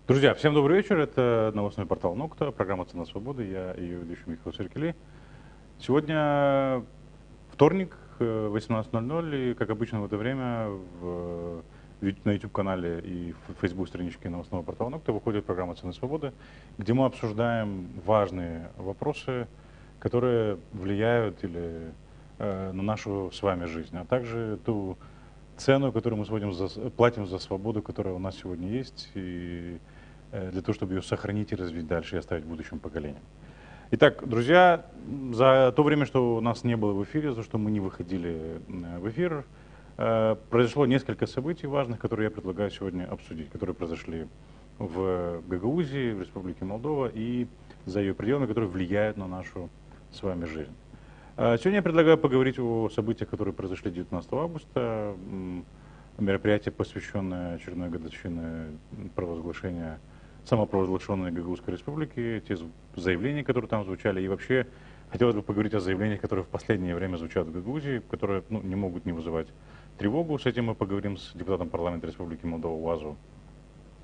Друзья, всем добрый вечер. Это новостной портал Нокта, программа «Цена свободы». Я ее ведущий Михаил Серкелей. Сегодня вторник, 18:00, и, как обычно в это время, на YouTube-канале и в Facebook-страничке новостного портала Нокта выходит программа «Цена свободы», где мы обсуждаем важные вопросы, которые влияют на нашу с вами жизнь, а также ту цену, которую мы платим за свободу, которая у нас сегодня есть, и для того, чтобы ее сохранить и развить дальше и оставить будущим поколениям. Итак, друзья, за то время, что у нас не было в эфире, за что мы не выходили в эфир, произошло несколько событий важных, которые я предлагаю сегодня обсудить, которые произошли в Гагаузии, в Республике Молдова и за ее пределами, которые влияют на нашу с вами жизнь. Сегодня я предлагаю поговорить о событиях, которые произошли 19 августа, мероприятие, посвященное очередной годовщине самопровозглашенной Гагаузской республики, те заявления, которые там звучали, и вообще хотелось бы поговорить о заявлениях, которые в последнее время звучат в Гагаузии, которые не могут не вызывать тревогу. С этим мы поговорим с депутатом парламента Республики Молдова Уазу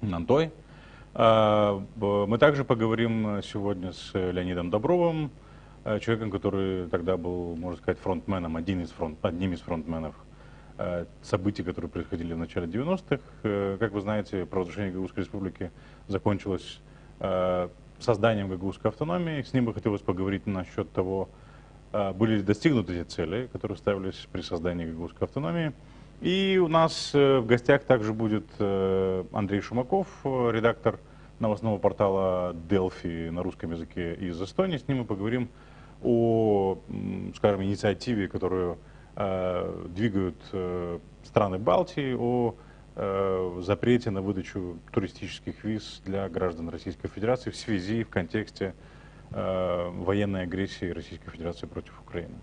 Нантой. Мы также поговорим сегодня с Леонидом Добровым, человеком, который тогда был, можно сказать, фронтменом, одним из фронтменов событий, которые происходили в начале 90-х. Как вы знаете, провозглашение Гагаузской республики закончилось созданием гагаузской автономии. С ним бы хотелось поговорить насчет того, были ли достигнуты эти цели, которые ставились при создании гагаузской автономии. И у нас в гостях также будет Андрей Шумаков, редактор новостного портала Delphi на русском языке из Эстонии. С ним мы поговорим о, скажем, инициативе, которую двигают страны Балтии, о запрете на выдачу туристических виз для граждан Российской Федерации в контексте военной агрессии Российской Федерации против Украины.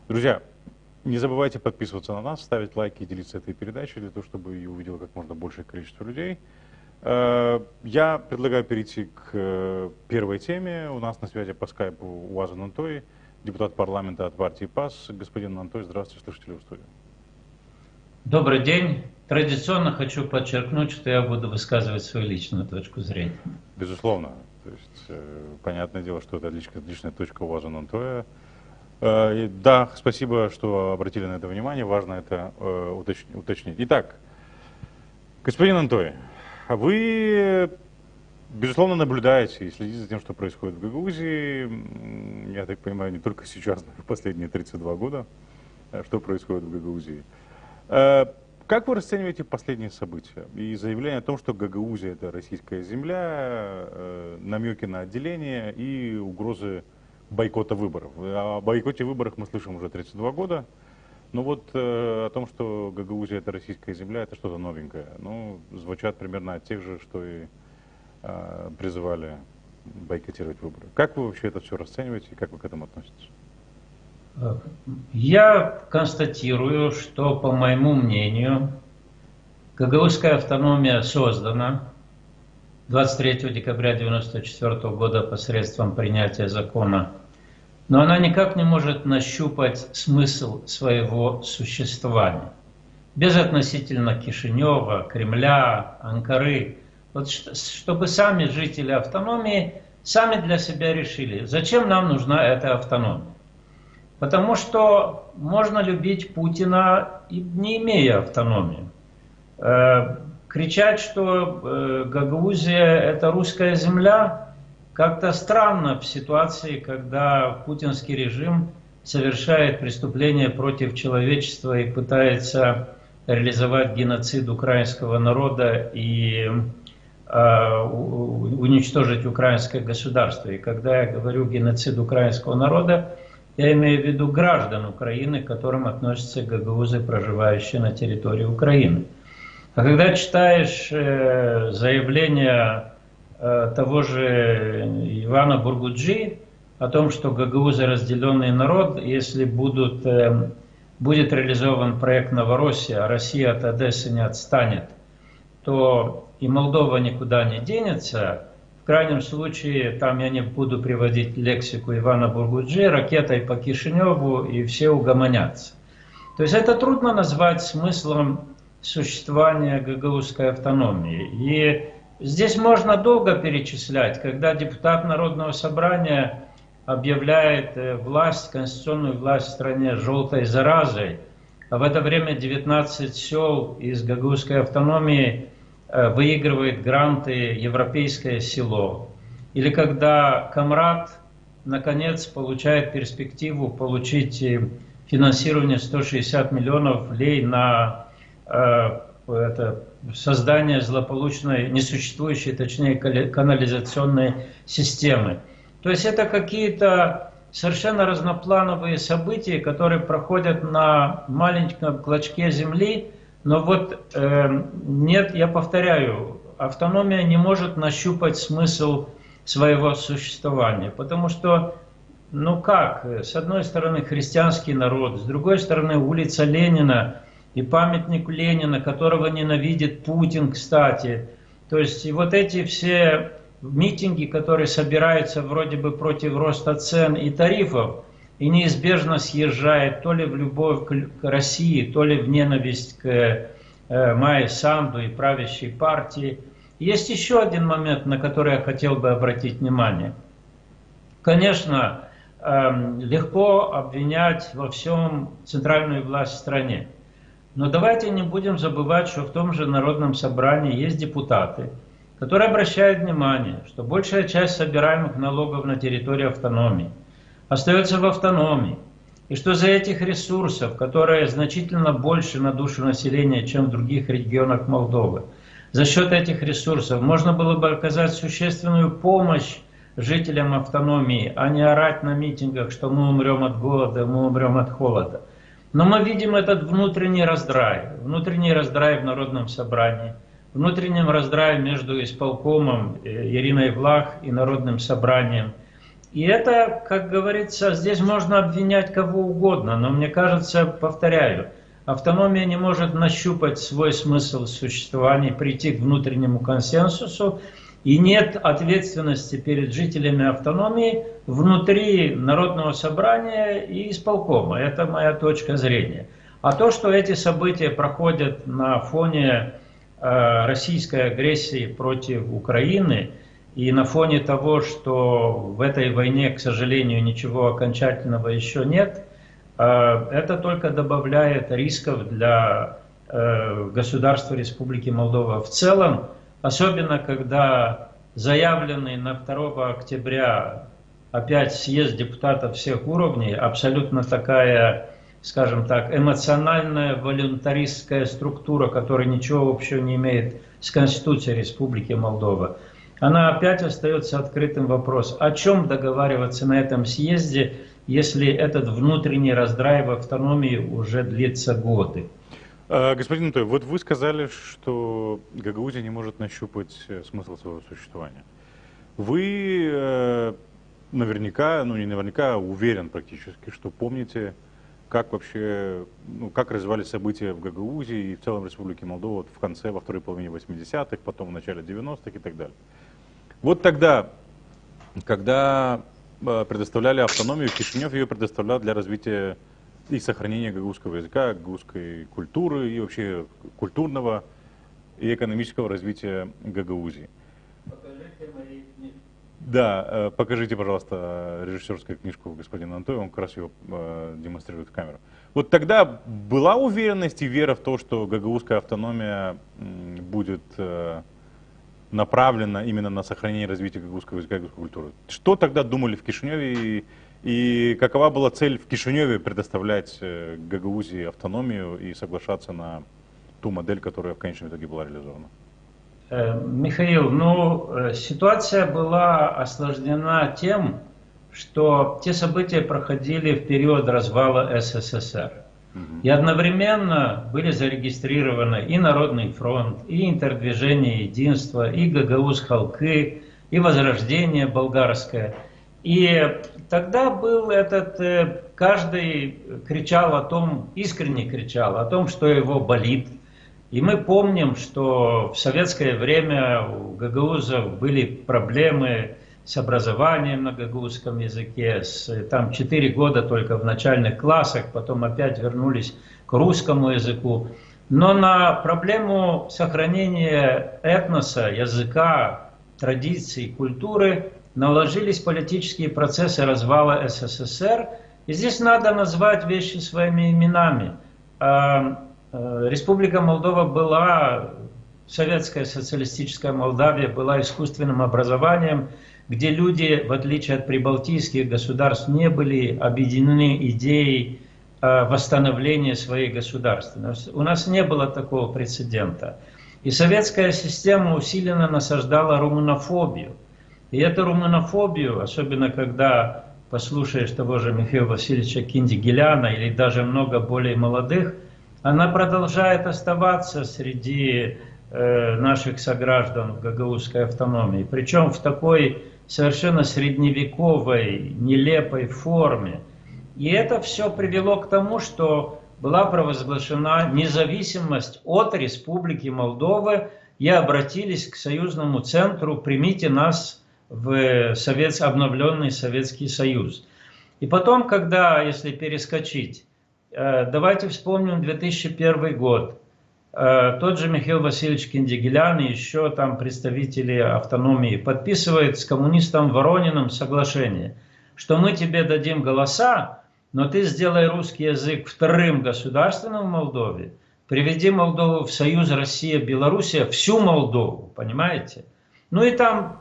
Друзья, не забывайте подписываться на нас, ставить лайки и делиться этой передачей, для того, чтобы ее увидело как можно большее количество людей. Я предлагаю перейти к первой теме. У нас на связи по скайпу Уазу Нантой, депутат парламента от партии ПАС. Господин Нантой, здравствуйте, слышите ли в студии? Добрый день. Традиционно хочу подчеркнуть, что я буду высказывать свою личную точку зрения. Безусловно. То есть, понятное дело, что это личная точка Уазу Нантоя. Да, спасибо, что обратили на это внимание. Важно это уточнить. Итак, господин Нантой, вы, безусловно, наблюдаете и следите за тем, что происходит в Гагаузии. Я так понимаю, не только сейчас, но и в последние 32 года, что происходит в Гагаузии. Как вы расцениваете последние события и заявление о том, что Гагаузия — это российская земля, намеки на отделение и угрозы бойкота выборов? О бойкоте выборов мы слышим уже 32 года. Но вот о том, что Гагаузия — это российская земля, это что-то новенькое. Ну, звучат примерно от тех же, что и призывали бойкотировать выборы. Как вы вообще это все расцениваете и как вы к этому относитесь? Я констатирую, что, по моему мнению, Гагаузская автономия создана 23 декабря 1994 года посредством принятия закона, но она никак не может нащупать смысл своего существования. Безотносительно Кишинева, Кремля, Анкары. Вот чтобы сами жители автономии сами для себя решили, зачем нам нужна эта автономия. Потому что можно любить Путина, не имея автономии. Кричать, что Гагаузия — это русская земля, как-то странно в ситуации, когда путинский режим совершает преступления против человечества и пытается реализовать геноцид украинского народа и уничтожить украинское государство. И когда я говорю геноцид украинского народа, я имею в виду граждан Украины, к которым относятся гагаузы, проживающие на территории Украины. А когда читаешь заявление того же Ивана Бургуджи о том, что гагаузы — разделенный народ, если будет реализован проект Новороссия, а Россия от Одессы не отстанет, то и Молдова никуда не денется. В крайнем случае, там я не буду приводить лексику Ивана Бургуджи, ракетой по Кишиневу, и все угомонятся. То есть это трудно назвать смыслом существования гагаузской автономии. И Здесь можно долго перечислять, когда депутат Народного собрания объявляет власть, конституционную власть в стране желтой заразой, а в это время 19 сел из гагаузской автономии выигрывает гранты «Европейское село». Или когда Камрад, наконец, получает перспективу получить финансирование 160 миллионов лей на создание злополучной, несуществующей, точнее, канализационной системы. То есть это какие-то совершенно разноплановые события, которые проходят на маленьком клочке земли, но вот нет, я повторяю, автономия не может нащупать смысл своего существования, потому что, ну как, с одной стороны христианский народ, с другой стороны улица Ленина и памятник Ленина, которого ненавидит Путин, кстати. То есть и вот эти все митинги, которые собираются вроде бы против роста цен и тарифов, и неизбежно съезжает то ли в любовь к России, то ли в ненависть к Майе Санду и правящей партии. Есть еще один момент, на который я хотел бы обратить внимание. Конечно, легко обвинять во всем центральную власть в стране. Но давайте не будем забывать, что в том же Народном собрании есть депутаты, которые обращают внимание, что большая часть собираемых налогов на территории автономии остается в автономии, и что за этих ресурсов, которые значительно больше на душу населения, чем в других регионах Молдовы, за счет этих ресурсов можно было бы оказать существенную помощь жителям автономии, а не орать на митингах, что мы умрем от голода, мы умрем от холода. Но мы видим этот внутренний раздрай в Народном собрании, внутренний раздрай между исполкомом Ириной Влах и Народным собранием. И это, как говорится, здесь можно обвинять кого угодно, но мне кажется, повторяю, автономия не может нащупать свой смысл существования, прийти к внутреннему консенсусу, и нет ответственности перед жителями автономии внутри Народного собрания и исполкома. Это моя точка зрения. А то, что эти события проходят на фоне российской агрессии против Украины и на фоне того, что в этой войне, к сожалению, ничего окончательного еще нет, это только добавляет рисков для государства Республики Молдова в целом, особенно когда заявленный на 2 октября опять съезд депутатов всех уровней, абсолютно такая, скажем так, эмоциональная волюнтаристская структура, которая ничего общего не имеет с Конституцией Республики Молдова, она опять остается открытым вопрос, о чем договариваться на этом съезде, если этот внутренний раздрай в автономии уже длится годы. Господин Антой, вот вы сказали, что Гагаузия не может нащупать смысл своего существования. Вы наверняка, ну не наверняка, уверен практически, что помните, как вообще, ну, как развивались события в Гагаузии и в целом Республике Молдова вот в конце, во второй половине 80-х, потом в начале 90-х и так далее. Вот тогда, когда предоставляли автономию, Кишинев ее предоставлял для развития и сохранения гагаузского языка, гагаузской культуры и вообще культурного и экономического развития Гагаузии. Покажите мои книги. Да, покажите, пожалуйста, режиссерскую книжку господина Антоя, он как раз ее демонстрирует в камеру. Вот тогда была уверенность и вера в то, что гагаузская автономия будет направлена именно на сохранение и развитие гагаузского языка и гагаузской культуры. Что тогда думали в Кишиневе и какова была цель в Кишиневе предоставлять Гагаузии автономию и соглашаться на ту модель, которая в конечном итоге была реализована? Михаил, ну, ситуация была осложнена тем, что те события проходили в период развала СССР. И одновременно были зарегистрированы и Народный фронт, и Интердвижение Единства, и Гагауз-Халкы, и Возрождение болгарское. И тогда был каждый кричал о том, искренне кричал о том, что его болит. И мы помним, что в советское время у гагаузов были проблемы с образованием на гагаузском языке, там 4 года только в начальных классах, потом опять вернулись к русскому языку. Но на проблему сохранения этноса, языка, традиций, культуры наложились политические процессы развала СССР. И здесь надо назвать вещи своими именами. Республика Молдова была, советская социалистическая Молдавия была искусственным образованием, где люди, в отличие от прибалтийских государств, не были объединены идеей восстановления своей государственности. У нас не было такого прецедента. И советская система усиленно насаждала румынофобию. И эту румынофобию, особенно когда послушаешь того же Михаила Васильевича Кинди-Геляна или даже много более молодых, она продолжает оставаться среди наших сограждан в гагаузской автономии. Причем в такой совершенно средневековой, нелепой форме. И это все привело к тому, что была провозглашена независимость от Республики Молдовы и обратились к союзному центру: примите нас в обновленный Советский Союз. И потом, когда, если перескочить, давайте вспомним 2001 год. Тот же Михаил Васильевич Кинди-Гелян и еще там представители автономии подписывают с коммунистом Ворониным соглашение, что мы тебе дадим голоса, но ты сделай русский язык вторым государственным в Молдове, приведи Молдову в союз Россия-Белоруссия, всю Молдову, понимаете? Ну и там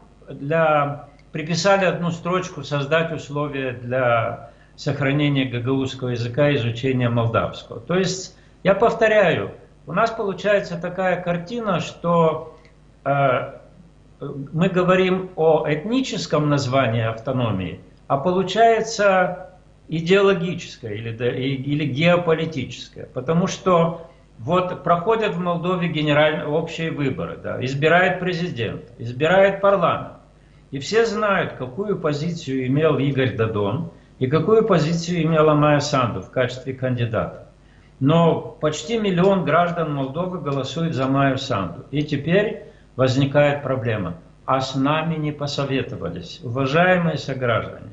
приписали одну строчку: создать условия для сохранения гагаузского языка и изучения молдавского. То есть, я повторяю, у нас получается такая картина, что мы говорим о этническом названии автономии, а получается идеологическое или геополитическое. Потому что вот проходят в Молдове общие выборы, да, избирает президент, избирает парламент. И все знают, какую позицию имел Игорь Додон и какую позицию имела Майя Санду в качестве кандидата. Но почти 1 миллион граждан Молдовы голосуют за Майю Санду. И теперь возникает проблема. А с нами не посоветовались. Уважаемые сограждане,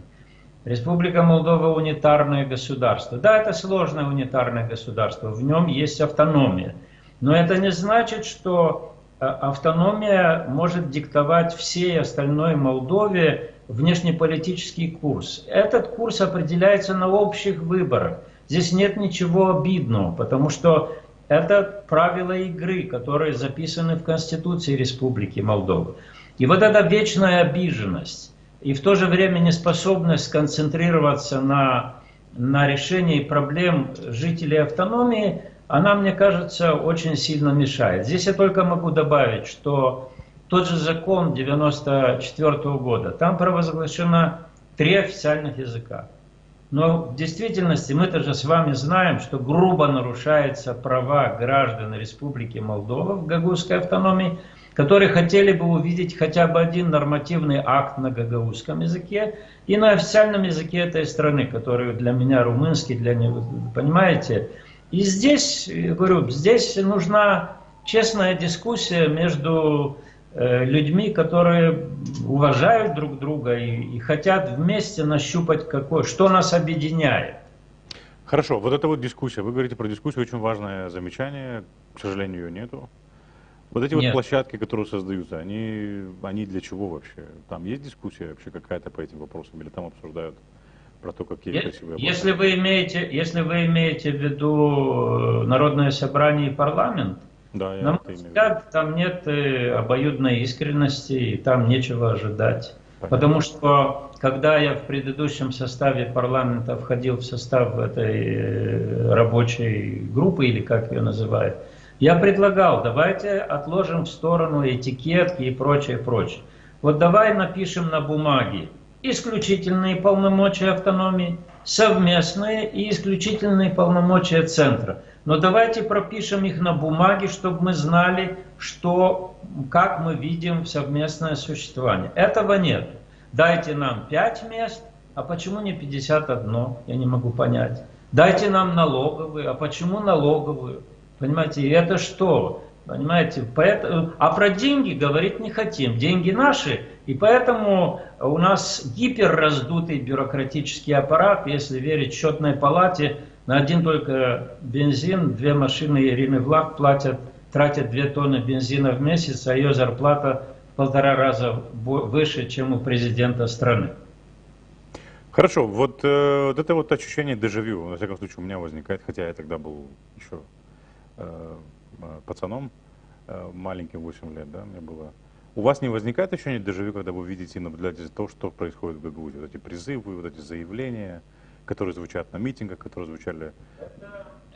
Республика Молдова – унитарное государство. Да, это сложное унитарное государство, в нем есть автономия. Но это не значит, что автономия может диктовать всей остальной Молдове внешнеполитический курс. Этот курс определяется на общих выборах. Здесь нет ничего обидного, потому что это правила игры, которые записаны в Конституции Республики Молдова. И вот эта вечная обиженность и в то же время неспособность сконцентрироваться на решении проблем жителей автономии, она, мне кажется, очень сильно мешает. Здесь я только могу добавить, что тот же закон 1994 года, там провозглашено 3 официальных языка. Но в действительности мы-то же с вами знаем, что грубо нарушаются права граждан Республики Молдова в гагаузской автономии, которые хотели бы увидеть хотя бы один нормативный акт на гагаузском языке и на официальном языке этой страны, который для меня румынский, для него, понимаете? И здесь, я говорю, здесь нужна честная дискуссия между людьми, которые уважают друг друга и хотят вместе нащупать что нас объединяет. Хорошо, вот эта вот дискуссия, вы говорите про дискуссию, очень важное замечание, к сожалению, ее нету. Вот эти вот площадки, которые создаются, они для чего вообще? Там есть дискуссия вообще какая-то по этим вопросам или там обсуждают про то, какие красивые вопросы? Если вы имеете в виду Народное собрание и парламент, да, на мой взгляд, там нет обоюдной искренности, и там нечего ожидать. Понятно. Потому что, когда я в предыдущем составе парламента входил в состав этой рабочей группы, или как ее называют, я предлагал, давайте отложим в сторону этикетки и прочее, прочее. Вот давай напишем на бумаге исключительные полномочия автономии, совместные и исключительные полномочия центра. Но давайте пропишем их на бумаге, чтобы мы знали, как мы видим совместное существование. Этого нет. Дайте нам 5 мест, а почему не 51? Я не могу понять. Дайте нам налоговую, а почему налоговую? Понимаете, это что? Понимаете, а про деньги говорить не хотим. Деньги наши, и поэтому у нас гиперраздутый бюрократический аппарат, если верить счетной палате, На один только бензин 2 машины Ирины Влах тратят 2 тонны бензина в месяц, а ее зарплата в 1,5 раза выше, чем у президента страны. Хорошо, вот это вот ощущение дежавю, во всяком случае, у меня возникает, хотя я тогда был еще пацаном, маленьким, 8 лет, да, мне было. У вас не возникает ощущение дежавю, когда вы видите и наблюдаете то, что происходит в Гагаузии? Вот эти призывы, вот эти заявления, которые звучат на митингах, которые звучали...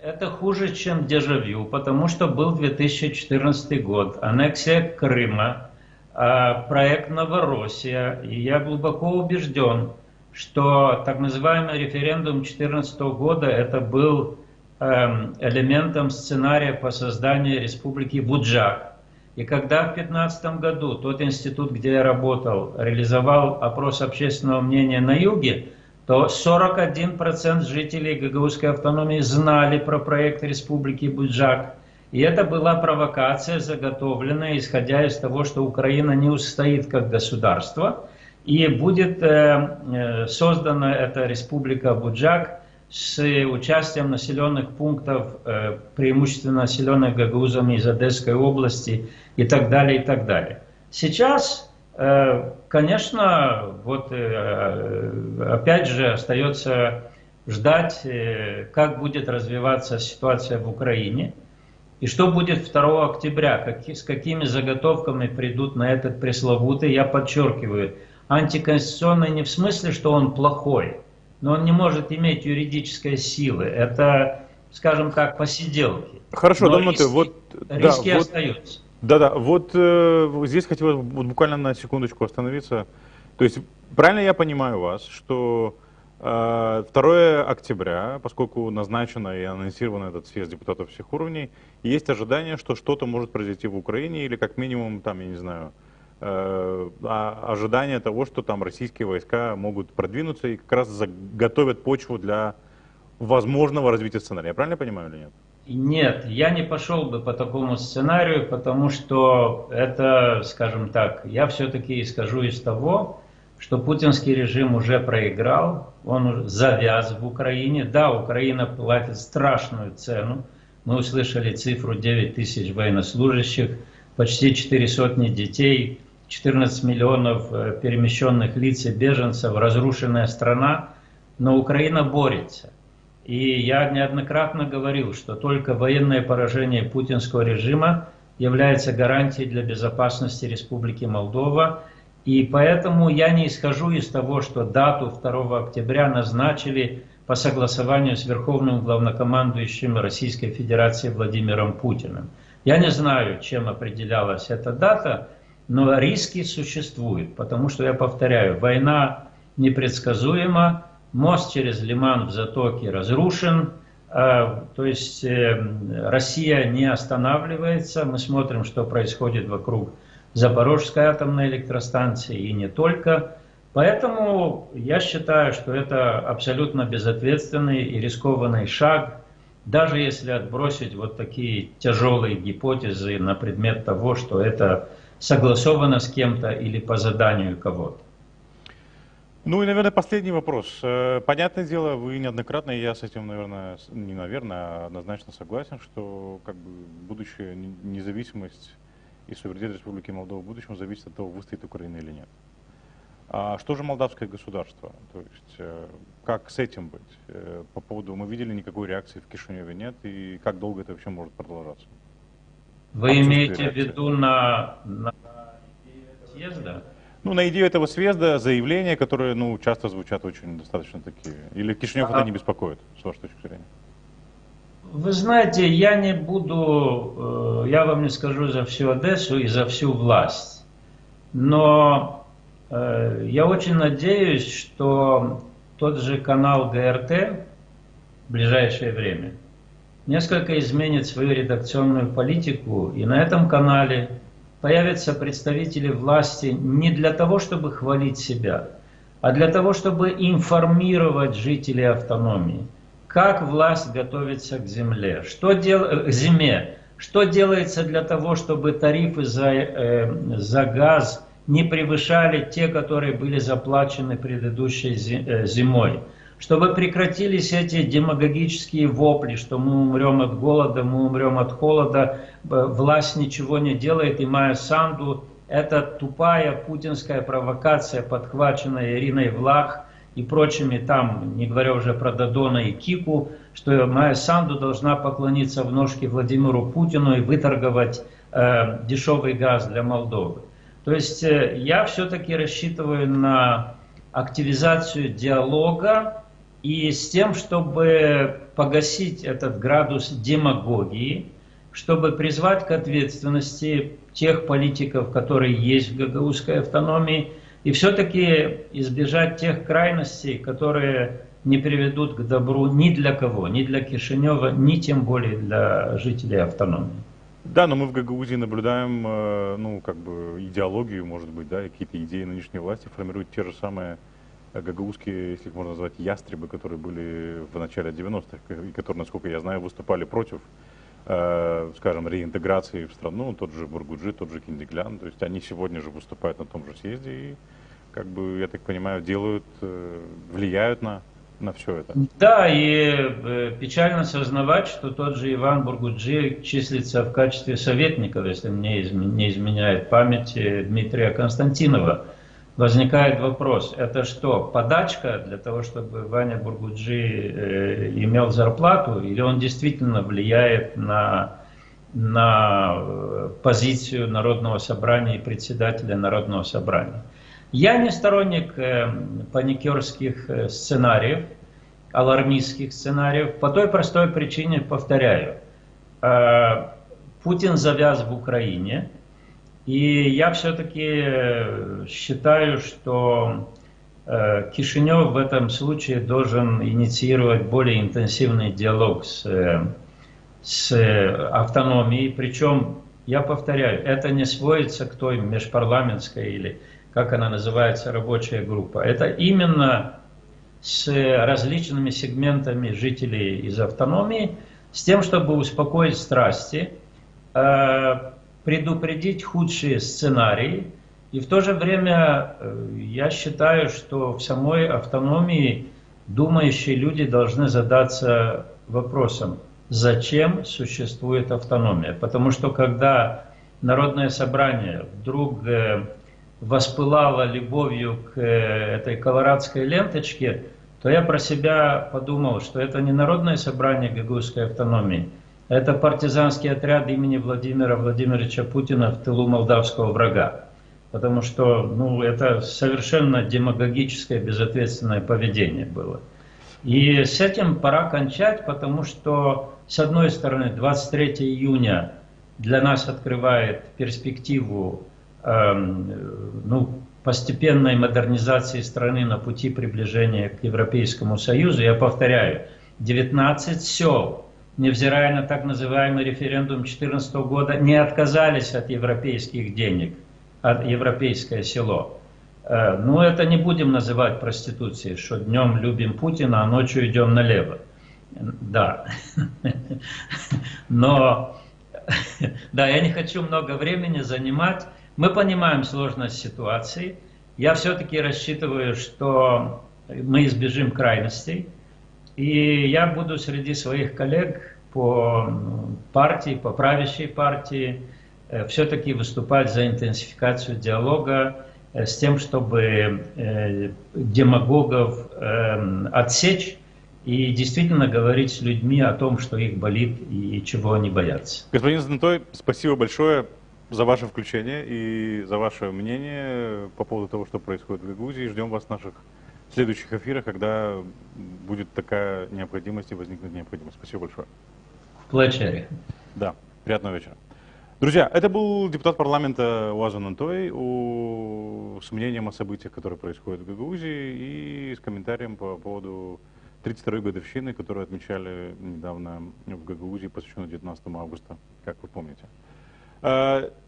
Это хуже, чем дежавю, потому что был 2014 год, аннексия Крыма, проект Новороссия, и я глубоко убежден, что так называемый референдум 2014 года это был элементом сценария по созданию республики Буджак. И когда в 2015 году тот институт, где я работал, реализовал опрос общественного мнения на юге, то 41% жителей Гагаузской автономии знали про проект республики Буджак. И это была провокация, заготовленная, исходя из того, что Украина не устоит как государство, и будет создана эта республика Буджак с участием населенных пунктов, преимущественно населенных гагаузами из Одесской области и так далее, и так далее. Сейчас, конечно, вот опять же остается ждать, как будет развиваться ситуация в Украине и что будет 2 октября, с какими заготовками придут на этот пресловутый, я подчеркиваю, антиконституционный не в смысле, что он плохой, но он не может иметь юридической силы. Это, скажем так, посиделки. Хорошо, Донматэ, риски остаются. Да, вот здесь хотелось буквально на секундочку остановиться. То есть, правильно я понимаю вас, что 2 октября, поскольку назначено и анонсирован этот съезд депутатов всех уровней, есть ожидание, что что-то может произойти в Украине, или как минимум, там, я не знаю, ожидание того, что там российские войска могут продвинуться и как раз готовят почву для возможного развития сценария. Я правильно понимаю или нет? Нет, я не пошел бы по такому сценарию, потому что это, скажем так, я все-таки исхожу из того, что путинский режим уже проиграл, он завяз в Украине. Да, Украина платит страшную цену. Мы услышали цифру 9 тысяч военнослужащих, почти 400 детей, 14 миллионов перемещенных лиц и беженцев, разрушенная страна, но Украина борется. И я неоднократно говорил, что только военное поражение путинского режима является гарантией для безопасности Республики Молдова. И поэтому я не исхожу из того, что дату 2 октября назначили по согласованию с Верховным главнокомандующим Российской Федерации Владимиром Путиным. Я не знаю, чем определялась эта дата, но риски существуют, потому что, я повторяю, война непредсказуема, мост через Лиман в Затоке разрушен, то есть Россия не останавливается, мы смотрим, что происходит вокруг Запорожской атомной электростанции и не только. Поэтому я считаю, что это абсолютно безответственный и рискованный шаг, даже если отбросить вот такие тяжелые гипотезы на предмет того, что это согласовано с кем-то или по заданию кого-то. Ну и, наверное, последний вопрос. Понятное дело, вы неоднократно, и я с этим, наверное, не наверное, а однозначно согласен, что как бы будущая независимость и суверенитет Республики Молдова в будущем зависит от того, выстоит Украина или нет. А что же молдавское государство? То есть, как с этим быть? По поводу, мы видели, никакой реакции в Кишиневе нет, и как долго это вообще может продолжаться? Вы имеете в виду на съезда? Ну, на идею этого съезда заявления, которые, ну, часто звучат очень достаточно такие. Или Кишинев это не беспокоит, с вашей точки зрения? Вы знаете, я не буду, я вам не скажу за всю Одессу и за всю власть, но я очень надеюсь, что тот же канал ГРТ в ближайшее время несколько изменит свою редакционную политику, и на этом канале появятся представители власти не для того, чтобы хвалить себя, а для того, чтобы информировать жителей автономии, как власть готовится к зиме, что делается для того, чтобы тарифы за газ не превышали те, которые были заплачены предыдущей зимой. чтобы прекратились эти демагогические вопли, что мы умрем от голода, мы умрем от холода, власть ничего не делает, и Майя Санду – это тупая путинская провокация, подхваченная Ириной Влах и прочими там, не говоря уже про Додона и Кику, что Майя Санду должна поклониться в ножки Владимиру Путину и выторговать дешевый газ для Молдовы. То есть я все-таки рассчитываю на активизацию диалога и с тем, чтобы погасить этот градус демагогии, чтобы призвать к ответственности тех политиков, которые есть в гагаузской автономии, и все-таки избежать тех крайностей, которые не приведут к добру ни для кого, ни для Кишинева, ни тем более для жителей автономии. Да, но мы в Гагаузии наблюдаем, ну, как бы идеологию, может быть, да, какие-то идеи нынешней власти формируют те же самые гагаузские, если их можно назвать, ястребы, которые были в начале 90-х, и которые, насколько я знаю, выступали против, скажем, реинтеграции в страну, тот же Бургуджи, тот же Киндиглян, то есть они сегодня же выступают на том же съезде и, как бы, я так понимаю, делают, влияют на все это. Да, и печально сознавать, что тот же Иван Бургуджи числится в качестве советника, если мне не изменяет память, Дмитрия Константинова. Возникает вопрос, это что, подачка для того, чтобы Ваня Бургуджи имел зарплату, или он действительно влияет на позицию Народного собрания и председателя Народного собрания? Я не сторонник паникерских сценариев, алармистских сценариев, по той простой причине, повторяю, Путин завяз в Украине, и я все-таки считаю, что Кишинев в этом случае должен инициировать более интенсивный диалог с автономией, причем, я повторяю, это не сводится к той межпарламентской или, как она называется, рабочая группа. Это именно с различными сегментами жителей из автономии, с тем, чтобы успокоить страсти, предупредить худшие сценарии. И в то же время я считаю, что в самой автономии думающие люди должны задаться вопросом, зачем существует автономия. Потому что когда Народное собрание вдруг воспылало любовью к этой колорадской ленточке, то я про себя подумал, что это не Народное собрание гагаузской автономии, это партизанский отряд имени Владимира Владимировича Путина в тылу молдавского врага. Потому что ну, это совершенно демагогическое, безответственное поведение было. И с этим пора кончать, потому что, с одной стороны, 23 июня для нас открывает перспективу постепенной модернизации страны на пути приближения к Европейскому Союзу. Я повторяю, 19 сел, невзирая на так называемый референдум 2014 года, не отказались от европейских денег, от европейское село. Ну, это не будем называть проституцией, что днем любим Путина, а ночью идем налево. Да. Но, да, я не хочу много времени занимать. Мы понимаем сложность ситуации. Я все-таки рассчитываю, что мы избежим крайностей. И я буду среди своих коллег по партии, по правящей партии, все-таки выступать за интенсификацию диалога с тем, чтобы демагогов отсечь и действительно говорить с людьми о том, что их болит и чего они боятся. Господин Занатой, спасибо большое за ваше включение и за ваше мнение по поводу того, что происходит в Гагаузии. Ждем вас в наших следующих эфирах, когда будет такая необходимость и возникнет необходимость. Спасибо большое. В плачере. Да, приятного вечера. Друзья, это был депутат парламента Уаз Занатой с мнением о событиях, которые происходят в Гагаузии, и с комментарием по поводу 32-й годовщины, которую отмечали недавно в Гагаузии, посвященной 19 августа, как вы помните.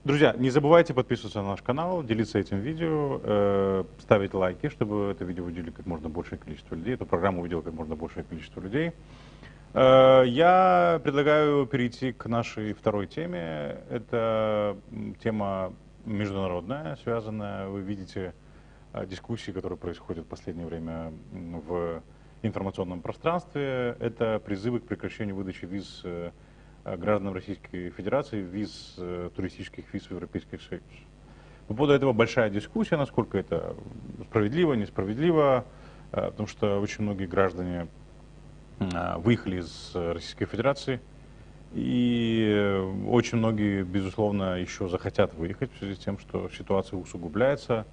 Друзья, не забывайте подписываться на наш канал, делиться этим видео, ставить лайки, чтобы это видео увидели как можно большее количество людей, эту программу увидело как можно большее количество людей. Я предлагаю перейти к нашей второй теме. Это тема международная, связанная, вы видите, дискуссии, которые происходят в последнее время в информационном пространстве, это призывы к прекращению выдачи виз гражданам Российской Федерации, туристических виз в Европейский Союз. По поводу этого большая дискуссия, насколько это справедливо, несправедливо, потому что очень многие граждане выехали из Российской Федерации, и очень многие, безусловно, еще захотят выехать в связи с тем, что ситуация усугубляется,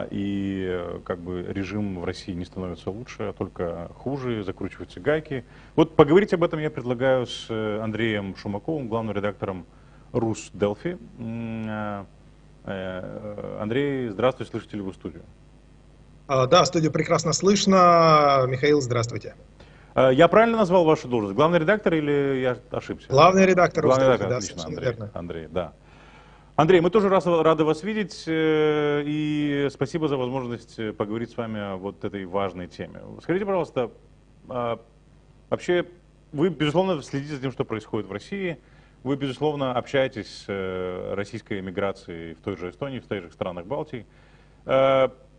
и как бы режим в России не становится лучше, а только хуже, закручиваются гайки. Вот поговорить об этом я предлагаю с Андреем Шумаковым, главным редактором РусДелфи. Андрей, здравствуйте, слышите ли вы студию? Да, студию прекрасно слышно. Михаил, здравствуйте. Я правильно назвал вашу должность? Главный редактор или я ошибся? Главный редактор. Главный редактор, да, отлично, Андрей, да. Андрей, мы тоже рады вас видеть, и спасибо за возможность поговорить с вами о вот этой важной теме. Скажите, пожалуйста, вообще вы, безусловно, следите за тем, что происходит в России, вы, безусловно, общаетесь с российской эмиграцией в той же Эстонии, в тех же странах Балтии.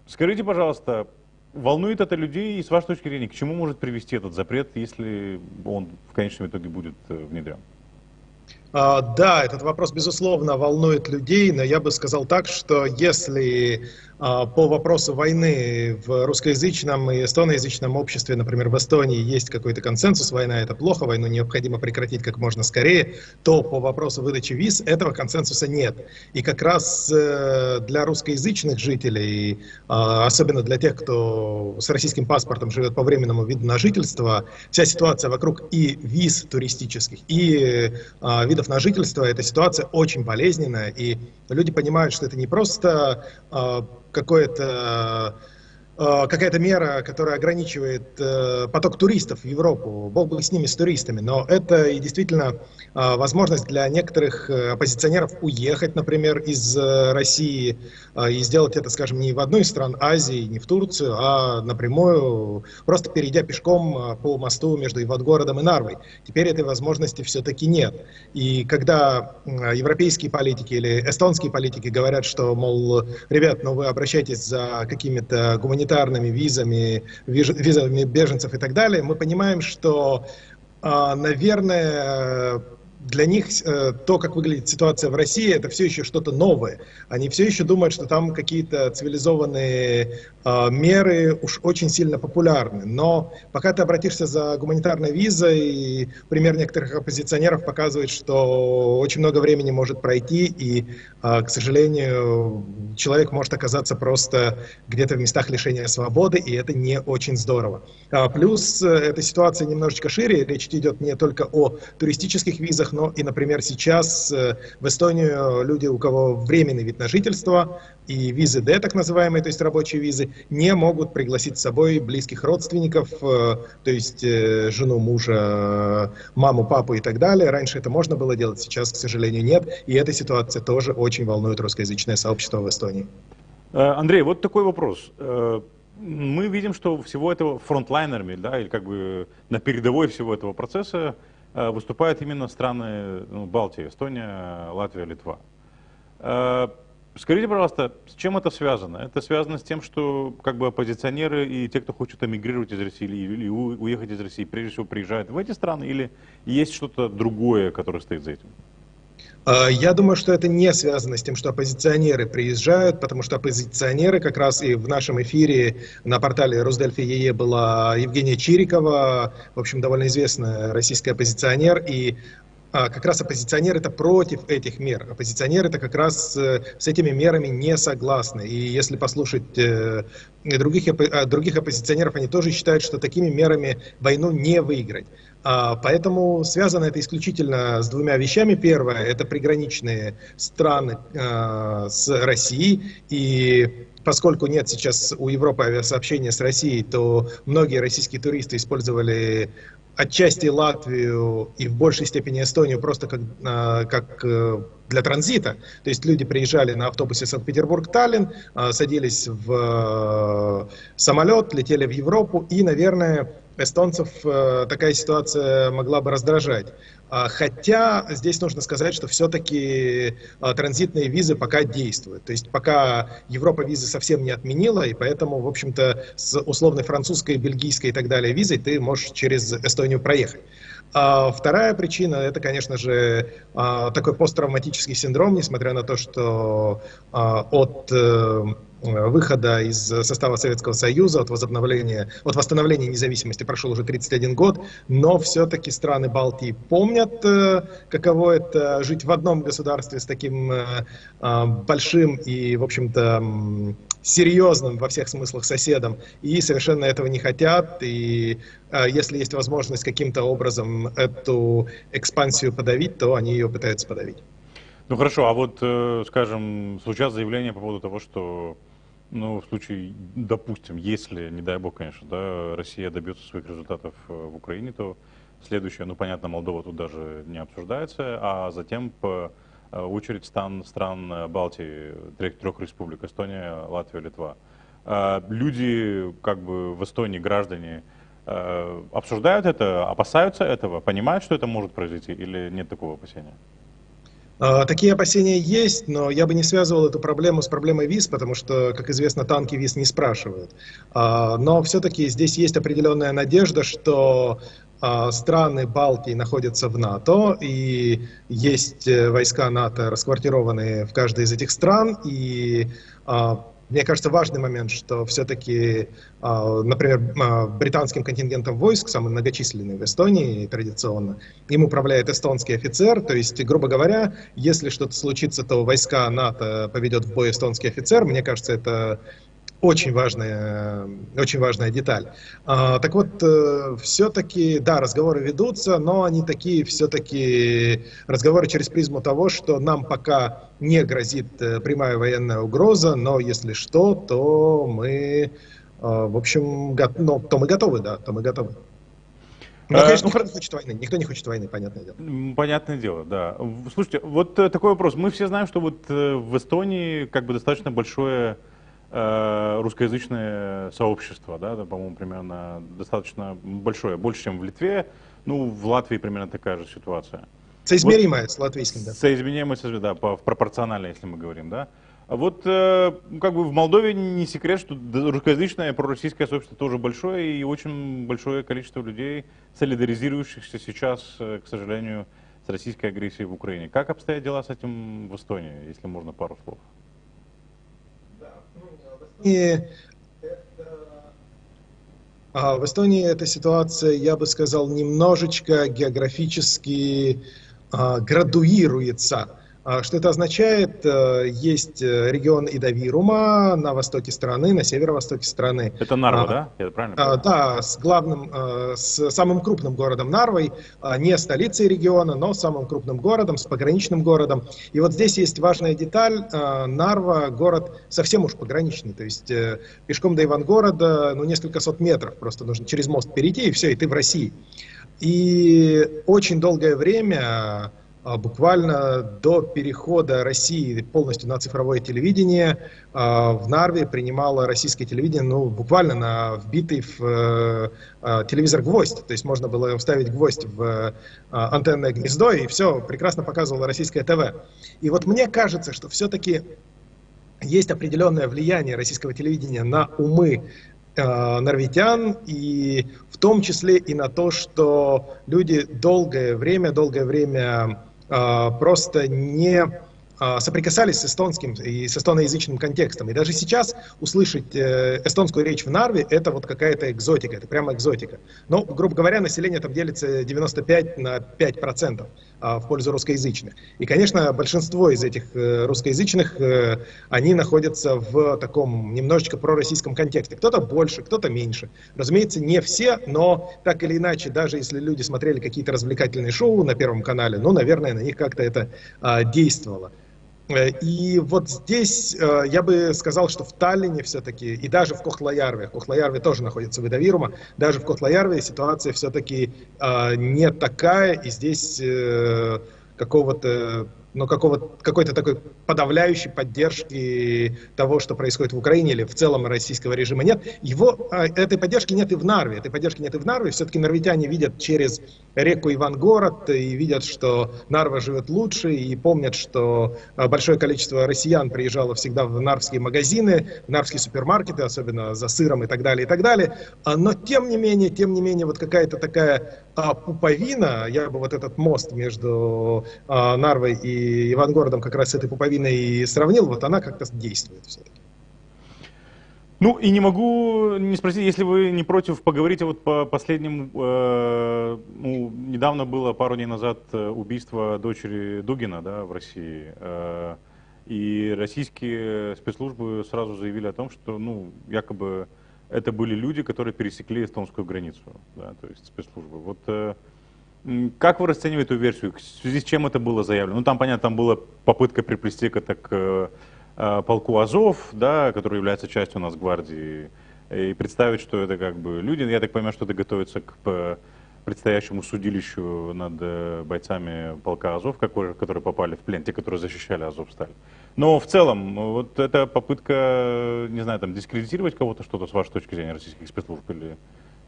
Скажите, пожалуйста, волнует это людей, и с вашей точки зрения, к чему может привести этот запрет, если он в конечном итоге будет внедрен? Да, этот вопрос, безусловно, волнует людей, но я бы сказал так, что если по вопросу войны в русскоязычном и эстоноязычном обществе, например, в Эстонии есть какой-то консенсус, война это плохо, войну необходимо прекратить как можно скорее, то по вопросу выдачи виз этого консенсуса нет. И как раз для русскоязычных жителей, особенно для тех, кто с российским паспортом живет по временному виду на жительство, вся ситуация вокруг и виз туристических, и видов на жительство, эта ситуация очень болезненная, и люди понимают, что это не просто какая-то мера, которая ограничивает поток туристов в Европу, бог бы с ними, с туристами, но это и действительно возможность для некоторых оппозиционеров уехать, например, из России и сделать это, скажем, не в одну из стран Азии, не в Турцию, а напрямую, просто перейдя пешком по мосту между Ивангородом и Нарвой. Теперь этой возможности все-таки нет. И когда европейские политики или эстонские политики говорят, что, мол, ребят, ну вы обращайтесь за какими-то гуманитарными визами, визами беженцев и так далее, мы понимаем, что, наверное, для них то, как выглядит ситуация в России, это все еще что-то новое. Они все еще думают, что там какие-то цивилизованные меры уж очень сильно популярны. Но пока ты обратишься за гуманитарной визой, пример некоторых оппозиционеров показывает, что очень много времени может пройти, и, к сожалению, человек может оказаться просто где-то в местах лишения свободы, и это не очень здорово. Плюс эта ситуация немножечко шире, речь идет не только о туристических визах, но и, например, сейчас в Эстонию люди, у кого временный вид на жительство и визы D, так называемые, то есть рабочие визы, не могут пригласить с собой близких родственников, то есть жену, мужа, маму, папу и так далее. Раньше это можно было делать, сейчас, к сожалению, нет. И эта ситуация тоже очень волнует русскоязычное сообщество в Эстонии. Андрей, вот такой вопрос. Мы видим, что всего этого фронтлайнерами, да, или как бы на передовой всего этого процесса выступают именно страны Балтии: Эстония, Латвия, Литва. Скажите, пожалуйста, с чем это связано? Это связано с тем, что как бы оппозиционеры и те, кто хочет эмигрировать из России или уехать из России, прежде всего приезжают в эти страны, или есть что-то другое, которое стоит за этим? Я думаю, что это не связано с тем, что оппозиционеры приезжают, потому что оппозиционеры, как раз и в нашем эфире на портале Русдельфи.ee была Евгения Чирикова, в общем, довольно известная российская оппозиционер, и как раз оппозиционеры это против этих мер. Оппозиционеры это как раз с этими мерами не согласны. И если послушать других оппозиционеров, они тоже считают, что такими мерами войну не выиграть. Поэтому связано это исключительно с двумя вещами. Первое – это приграничные страны с Россией. И поскольку нет сейчас у Европы авиасообщения с Россией, то многие российские туристы использовали отчасти Латвию и в большей степени Эстонию просто как для транзита. То есть люди приезжали на автобусе Санкт-Петербург-Таллин, садились в самолет, летели в Европу и, наверное, эстонцев такая ситуация могла бы раздражать. Хотя здесь нужно сказать, что все-таки транзитные визы пока действуют. То есть пока Европа визы совсем не отменила, и поэтому, в общем-то, с условной французской, бельгийской и так далее визой ты можешь через Эстонию проехать. Вторая причина — это, конечно же, такой посттравматический синдром, несмотря на то, что от выхода из состава Советского Союза, от восстановления независимости прошел уже 31 год, но все-таки страны Балтии помнят, каково это жить в одном государстве с таким большим и, в общем-то, серьезным во всех смыслах соседом, и совершенно этого не хотят, и если есть возможность каким-то образом эту экспансию подавить, то они ее пытаются подавить. Ну хорошо, а вот, скажем, звучат заявления по поводу того, что, ну, в случае, допустим, если, не дай бог, конечно, да, Россия добьется своих результатов в Украине, то следующее, ну, понятно, Молдова тут даже не обсуждается, а затем по очередь стран Балтии, трех республик: Эстония, Латвия, Литва. Люди, как бы, в Эстонии, граждане, обсуждают это, опасаются этого, понимают, что это может произойти, или нет такого опасения? Такие опасения есть, но я бы не связывал эту проблему с проблемой виз, потому что, как известно, танки виз не спрашивают. Но все-таки здесь есть определенная надежда, что страны Балтии находятся в НАТО, и есть войска НАТО, расквартированные в каждой из этих стран, и мне кажется, важный момент, что все-таки, например, британским контингентом войск, самый многочисленный в Эстонии традиционно, им управляет эстонский офицер. То есть, грубо говоря, если что-то случится, то войска НАТО поведет в бой эстонский офицер. Мне кажется, это очень важная деталь. Так вот, все-таки, да, разговоры ведутся, но они такие все-таки разговоры через призму того, что нам пока не грозит прямая военная угроза, но если что, то мы, в общем, то мы готовы, да, то мы готовы. Но, конечно, никто не хочет войны, понятное дело. Понятное дело, да. Слушайте, вот такой вопрос. Мы все знаем, что вот в Эстонии как бы достаточно большое русскоязычное сообщество, да, по-моему, примерно достаточно большое, больше, чем в Литве. Ну, в Латвии примерно такая же ситуация. Соизмеримая с латвийским, да. Соизмеримая, да, пропорционально, если мы говорим, да. А вот как бы в Молдове не секрет, что русскоязычное пророссийское сообщество тоже большое, и очень большое количество людей, солидаризирующихся сейчас, к сожалению, с российской агрессией в Украине. Как обстоят дела с этим в Эстонии, если можно пару слов? В Эстонии эта ситуация, я бы сказал, немножечко географически градуируется. Что это означает? Есть регион Идавирума на востоке страны, на северо-востоке страны. Это Нарва, да? Это правильно? Да, с самым крупным городом Нарвой, не столицей региона, но самым крупным городом, с пограничным городом. И вот здесь есть важная деталь. Нарва — город совсем уж пограничный, то есть пешком до Ивангорода, ну, несколько сот метров, просто нужно через мост перейти, и все, и ты в России. И очень долгое время, буквально до перехода России полностью на цифровое телевидение, в Нарве принимало российское телевидение, ну, буквально на вбитый в телевизор гвоздь. То есть можно было вставить гвоздь в антенное гнездо, и все, прекрасно показывало российское ТВ. И вот мне кажется, что все-таки есть определенное влияние российского телевидения на умы норвитян, и в том числе и на то, что люди долгое время просто не соприкасались с эстонским и с эстоноязычным контекстом. И даже сейчас услышать эстонскую речь в Нарве — это вот какая-то экзотика, это прямо экзотика. Но, грубо говоря, население там делится 95 на 5% в пользу русскоязычных. И, конечно, большинство из этих русскоязычных, они находятся в таком немножечко пророссийском контексте. Кто-то больше, кто-то меньше. Разумеется, не все, но так или иначе, даже если люди смотрели какие-то развлекательные шоу на Первом канале, ну, наверное, на них как-то это действовало. И вот здесь я бы сказал, что в Таллине все-таки, и даже в Кохлаярве тоже находится в Идавирума, даже в Кохлаярве ситуация все-таки не такая, и здесь какого-то но какой-то такой подавляющей поддержки того, что происходит в Украине или в целом российского режима нет. Этой поддержки нет и в Нарве. Этой поддержки нет и в Нарве. Все-таки нарвитяне видят через реку Ивангород и видят, что Нарва живет лучше, и помнят, что большое количество россиян приезжало всегда в нарвские магазины, в нарвские супермаркеты, особенно за сыром и так далее, и так далее. Но тем не менее, вот какая-то такая пуповина, я бы вот этот мост между Нарвой и Ивангородом как раз с этой пуповиной и сравнил, вот она как-то действует все-таки. Ну и не могу не спросить, если вы не против, поговорите вот по последним, недавно было, пару дней назад, убийство дочери Дугина, да, в России, и российские спецслужбы сразу заявили о том, что, якобы это были люди, которые пересекли эстонскую границу, да, то есть спецслужбы. Вот как вы расцениваете эту версию, в связи с чем это было заявлено? Ну там, понятно, там была попытка приплести это к полку Азов, да, который является частью у нас гвардии, и представить, что это как бы люди, я так понимаю, что это готовится к предстоящему судилищу над бойцами полка Азов, которые попали в плен, те, которые защищали Азовсталь. Но в целом, вот эта попытка, не знаю, там, дискредитировать кого-то, что-то с вашей точки зрения российских спецслужб, или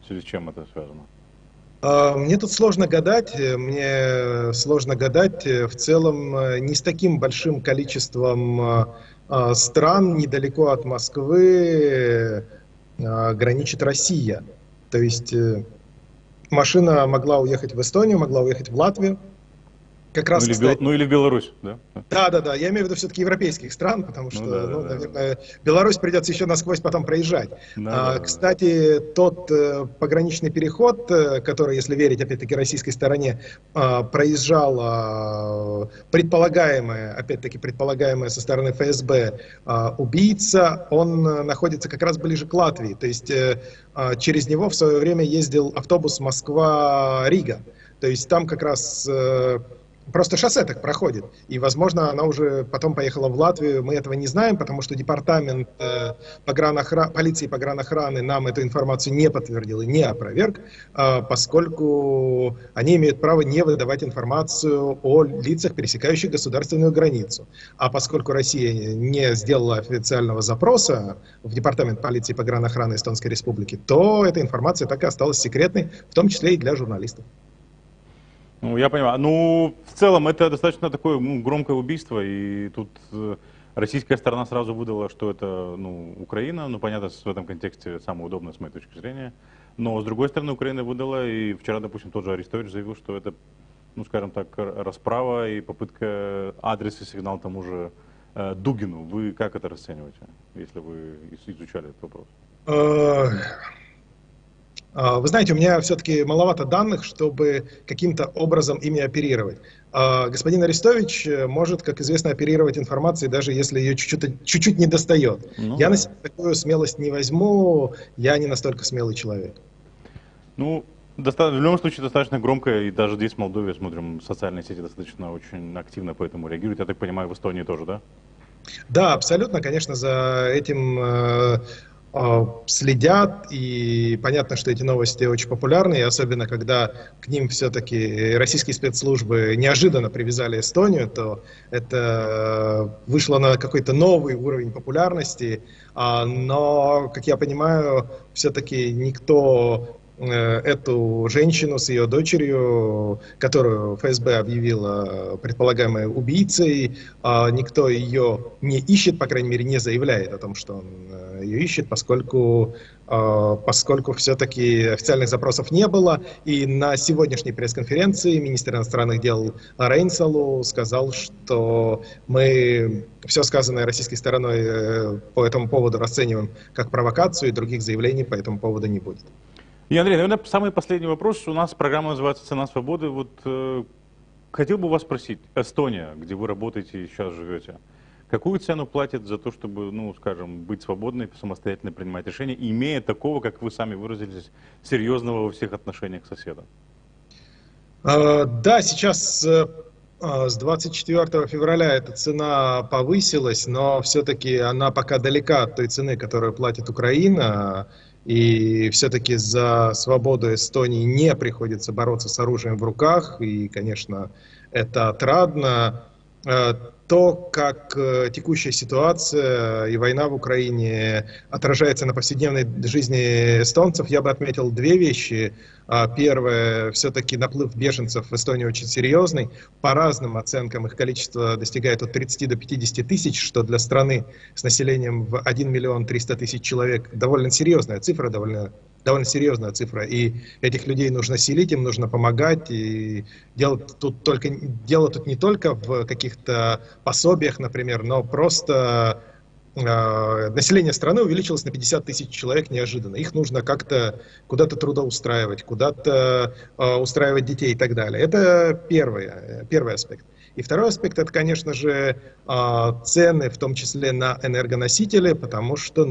в связи с чем это связано? Мне тут сложно гадать, в целом не с таким большим количеством стран недалеко от Москвы граничит Россия. То есть машина могла уехать в Эстонию, могла уехать в Латвию. Как раз, кстати, или в Беларусь, да? Да, я имею в виду все-таки европейских стран, потому что, наверное, Беларусь придется еще насквозь потом проезжать. Кстати, тот пограничный переход, который, если верить, опять-таки, российской стороне, проезжал предполагаемая со стороны ФСБ убийца, он находится как раз ближе к Латвии. То есть через него в свое время ездил автобус Москва-Рига. То есть там как раз просто шоссе так проходит. И, возможно, она уже потом поехала в Латвию. Мы этого не знаем, потому что департамент полиции погранохраны нам эту информацию не подтвердил и не опроверг, поскольку они имеют право не выдавать информацию о лицах, пересекающих государственную границу. А поскольку Россия не сделала официального запроса в департамент полиции погранохраны Эстонской Республики, то эта информация так и осталась секретной, в том числе и для журналистов. Ну, я понимаю. Ну, в целом, это достаточно такое громкое убийство, и тут российская сторона сразу выдала, что это, Украина, понятно, в этом контексте самое удобное, с моей точки зрения. Но, с другой стороны, Украина выдала, и вчера, допустим, тот же Арестович заявил, что это, скажем так, расправа и попытка адрес и сигнал тому же Дугину. Вы как это расцениваете, если вы изучали этот вопрос? Вы знаете, у меня все-таки маловато данных, чтобы каким-то образом ими оперировать. Господин Арестович может, как известно, оперировать информацией, даже если ее чуть-чуть не достает. Я на себя такую смелость не возьму, я не настолько смелый человек. В любом случае достаточно громко, и даже здесь в Молдове, смотрим, социальные сети достаточно очень активно по этому реагируют. Я так понимаю, в Эстонии тоже, да? Да, абсолютно, конечно, за этим следят, и понятно, что эти новости очень популярны, и особенно когда к ним все-таки российские спецслужбы неожиданно привязали Эстонию, то это вышло на какой-то новый уровень популярности, но, как я понимаю, все-таки никто эту женщину с ее дочерью, которую ФСБ объявила предполагаемой убийцей, никто ее не ищет, по крайней мере, не заявляет о том, что он ее ищет, поскольку все-таки официальных запросов не было. И на сегодняшней пресс-конференции министр иностранных дел Рейнсалу сказал, что мы все сказанное российской стороной по этому поводу расцениваем как провокацию, и других заявлений по этому поводу не будет. И, Андрей, наверное, самый последний вопрос. У нас программа называется «Цена свободы». Вот хотел бы вас спросить, Эстония, где вы работаете и сейчас живете, какую цену платит за то, чтобы, скажем, быть свободной, самостоятельно принимать решения, имея такого, как вы сами выразились, серьезного во всех отношениях соседа? Да, сейчас с 24 февраля эта цена повысилась, но все-таки она пока далека от той цены, которую платит Украина. И все-таки за свободу Эстонии не приходится бороться с оружием в руках. И, конечно, это отрадно. То, как текущая ситуация и война в Украине отражается на повседневной жизни эстонцев, я бы отметил две вещи. Первое, все-таки наплыв беженцев в Эстонии очень серьезный. По разным оценкам их количество достигает от 30 до 50 тысяч, что для страны с населением в 1 миллион 300 тысяч человек довольно серьезная цифра, довольно серьезная цифра. И этих людей нужно селить, им нужно помогать. И дело тут не только в каких-то пособиях, например, но просто население страны увеличилось на 50 тысяч человек неожиданно. Их нужно как-то куда-то трудоустраивать, куда-то устраивать детей и так далее. Это первый аспект. И второй аспект — это, конечно же, цены, в том числе на энергоносители, потому что,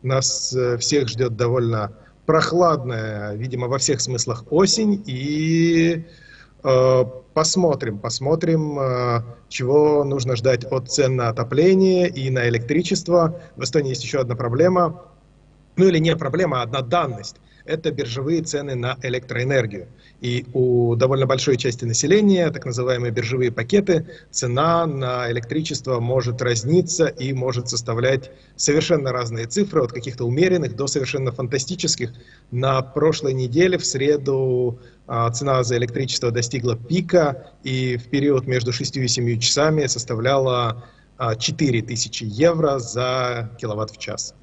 нас всех ждет довольно прохладная, видимо, во всех смыслах осень, и посмотрим, чего нужно ждать от цен на отопление и на электричество. В Эстонии есть еще одна проблема, или не проблема, а одна данность. Это биржевые цены на электроэнергию. И у довольно большой части населения, так называемые биржевые пакеты, цена на электричество может разниться и может составлять совершенно разные цифры, от каких-то умеренных до совершенно фантастических. На прошлой неделе, в среду, цена за электричество достигла пика, и в период между 6 и 7 часами составляла 4000 евро за киловатт в час.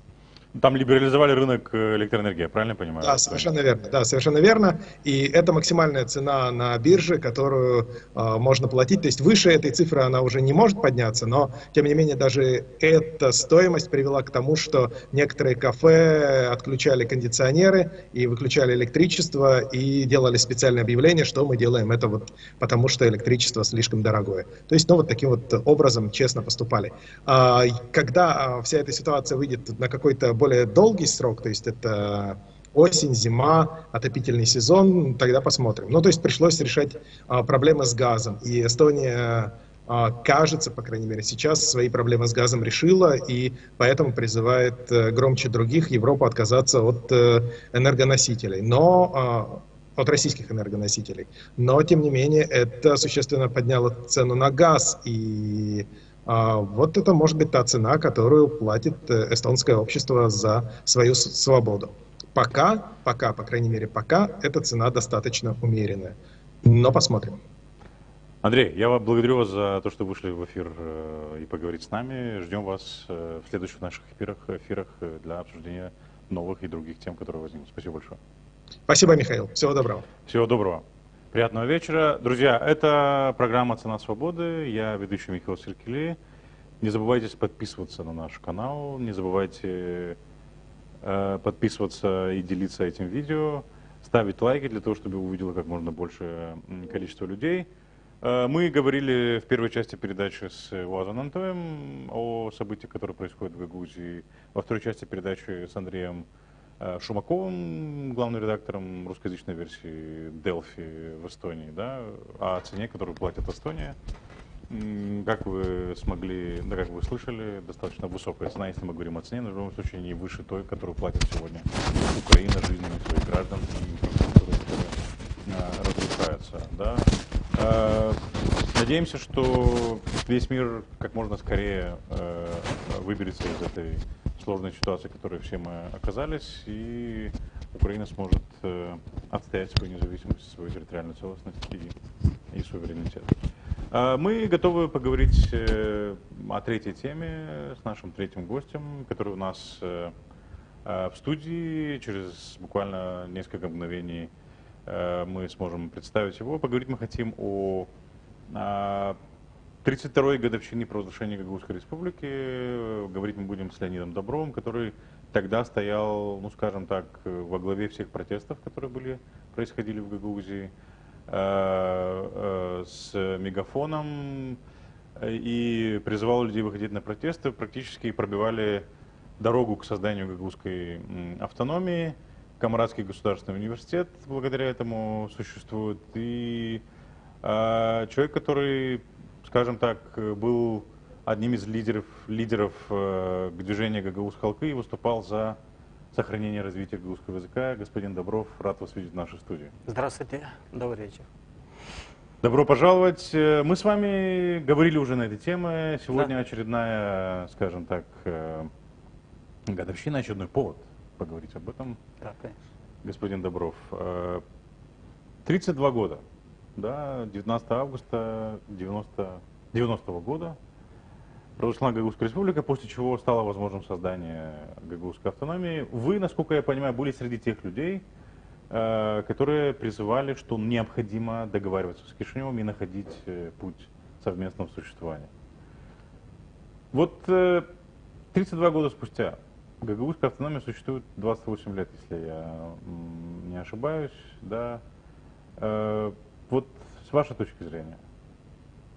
Там либерализовали рынок электроэнергии, я правильно понимаю? Да, совершенно верно. Да, совершенно верно. И это максимальная цена на бирже, которую можно платить. То есть выше этой цифры она уже не может подняться, но тем не менее даже эта стоимость привела к тому, что некоторые кафе отключали кондиционеры и выключали электричество и делали специальное объявление, что мы делаем это вот потому, что электричество слишком дорогое. То есть, вот таким вот образом честно поступали. Когда вся эта ситуация выйдет на какой-то более долгий срок, то есть это осень, зима, отопительный сезон, тогда посмотрим. То есть пришлось решать проблемы с газом. И Эстония, кажется, по крайней мере, сейчас свои проблемы с газом решила, и поэтому призывает громче других Европу отказаться от энергоносителей. От российских энергоносителей. Но, тем не менее, это существенно подняло цену на газ, и вот это может быть та цена, которую платит эстонское общество за свою свободу. Пока, по крайней мере, пока эта цена достаточно умеренная. Но посмотрим. Андрей, я благодарю вас за то, что вышли в эфир и поговорить с нами. Ждем вас в следующих наших эфирах для обсуждения новых и других тем, которые возникнут. Спасибо большое. Спасибо, Михаил. Всего доброго. Всего доброго. Приятного вечера. Друзья, это программа «Цена свободы». Я ведущий Михаил Серкелей. Не забывайте подписываться на наш канал, не забывайте подписываться и делиться этим видео, ставить лайки для того, чтобы увидело как можно большее количество людей. Мы говорили в первой части передачи с Уазом Антоем о событиях, которые происходят в Гагаузии. Во второй части передачи с Андреем Шумаковым, главным редактором русскоязычной версии Delphi в Эстонии, да, о цене, которую платит Эстония. Как вы как вы слышали, достаточно высокая цена, если мы говорим о цене, но в любом случае не выше той, которую платит сегодня Украина жизнями своих граждан и инфраструктурой, которая разрушается. Да. Надеемся, что весь мир как можно скорее выберется из этой сложной ситуации, в которой все мы оказались, и Украина сможет отстоять свою независимость, свою территориальную целостность и суверенитет. Мы готовы поговорить о третьей теме с нашим третьим гостем, который у нас в студии. Через буквально несколько мгновений мы сможем представить его. Поговорить мы хотим о 32-й годовщине провозглашения Гагаузской республики. Говорить мы будем с Леонидом Добровым, который тогда стоял, скажем так, во главе всех протестов, которые происходили в Гагаузии, с мегафоном и призывал людей выходить на протесты, практически пробивали дорогу к созданию гагаузской автономии. Камарадский государственный университет благодаря этому существует. И человек, который, скажем так, был одним из лидеров движения Гагаузской халкы и выступал за сохранение и развитие гагаузского языка. Господин Добров, рад вас видеть в нашей студии. Здравствуйте, добрый вечер. Добро пожаловать. Мы с вами говорили уже на этой теме. Сегодня очередная, скажем так, годовщина, очередной повод поговорить об этом. Да, конечно. Господин Добров, 32 года, да, 19 августа 90-го года произошла Гагаузская республика, после чего стало возможным создание Гагаузской автономии. Вы, насколько я понимаю, были среди тех людей, которые призывали, что необходимо договариваться с Кишиневым и находить путь совместного существования. Вот 32 года спустя Гагаузская автономия существует 28 лет, если я не ошибаюсь, да. Вот с вашей точки зрения,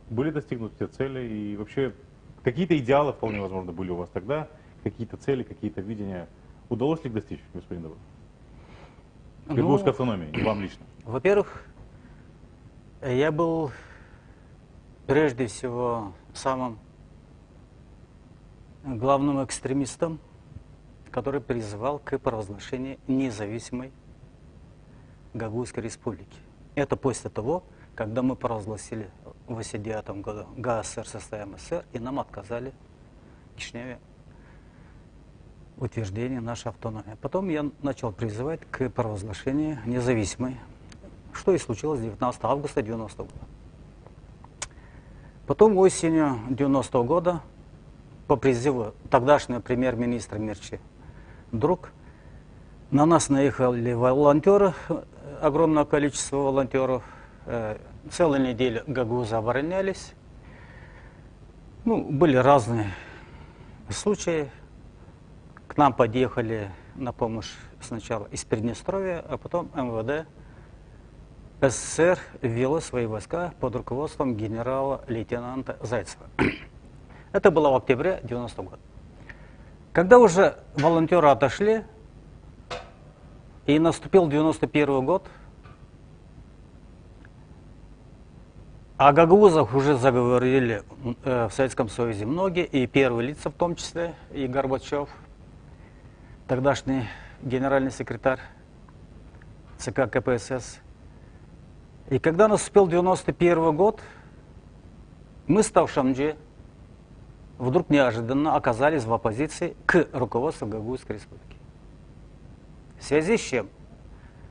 были достигнуты те цели и вообще какие-то идеалы вполне возможно были у вас тогда, какие-то цели, какие-то видения, удалось ли их достичь, господин Добров? Гагаузской автономии, и вам лично. Во-первых, я был прежде всего самым главным экстремистом, который призывал к провозглашению независимой Гагаузской республики. Это после того, когда мы провозгласили в 1989 году ГАССР составим СССР, и нам отказали в Кишиневе утверждение нашей автономии. Потом я начал призывать к провозглашению независимой, что и случилось 19 августа 90 года. Потом осенью 90 года по призыву тогдашнего премьер-министра Мирчи Друк на нас наехали волонтеры, огромное количество волонтеров. Целую неделю гагаузы оборонялись. Ну, были разные случаи. К нам подъехали на помощь сначала из Приднестровья, а потом МВД СССР ввело свои войска под руководством генерала-лейтенанта Зайцева. Это было в октябре 90 года. Когда уже волонтеры отошли, и наступил 91 год, о гагаузах уже заговорили в Советском Союзе многие, и первые лица в том числе, и Горбачев, тогдашний генеральный секретарь ЦК КПСС. И когда наступил 91 год, мы с Тавшамджи вдруг неожиданно оказались в оппозиции к руководству Гагаузской республики. В связи с чем?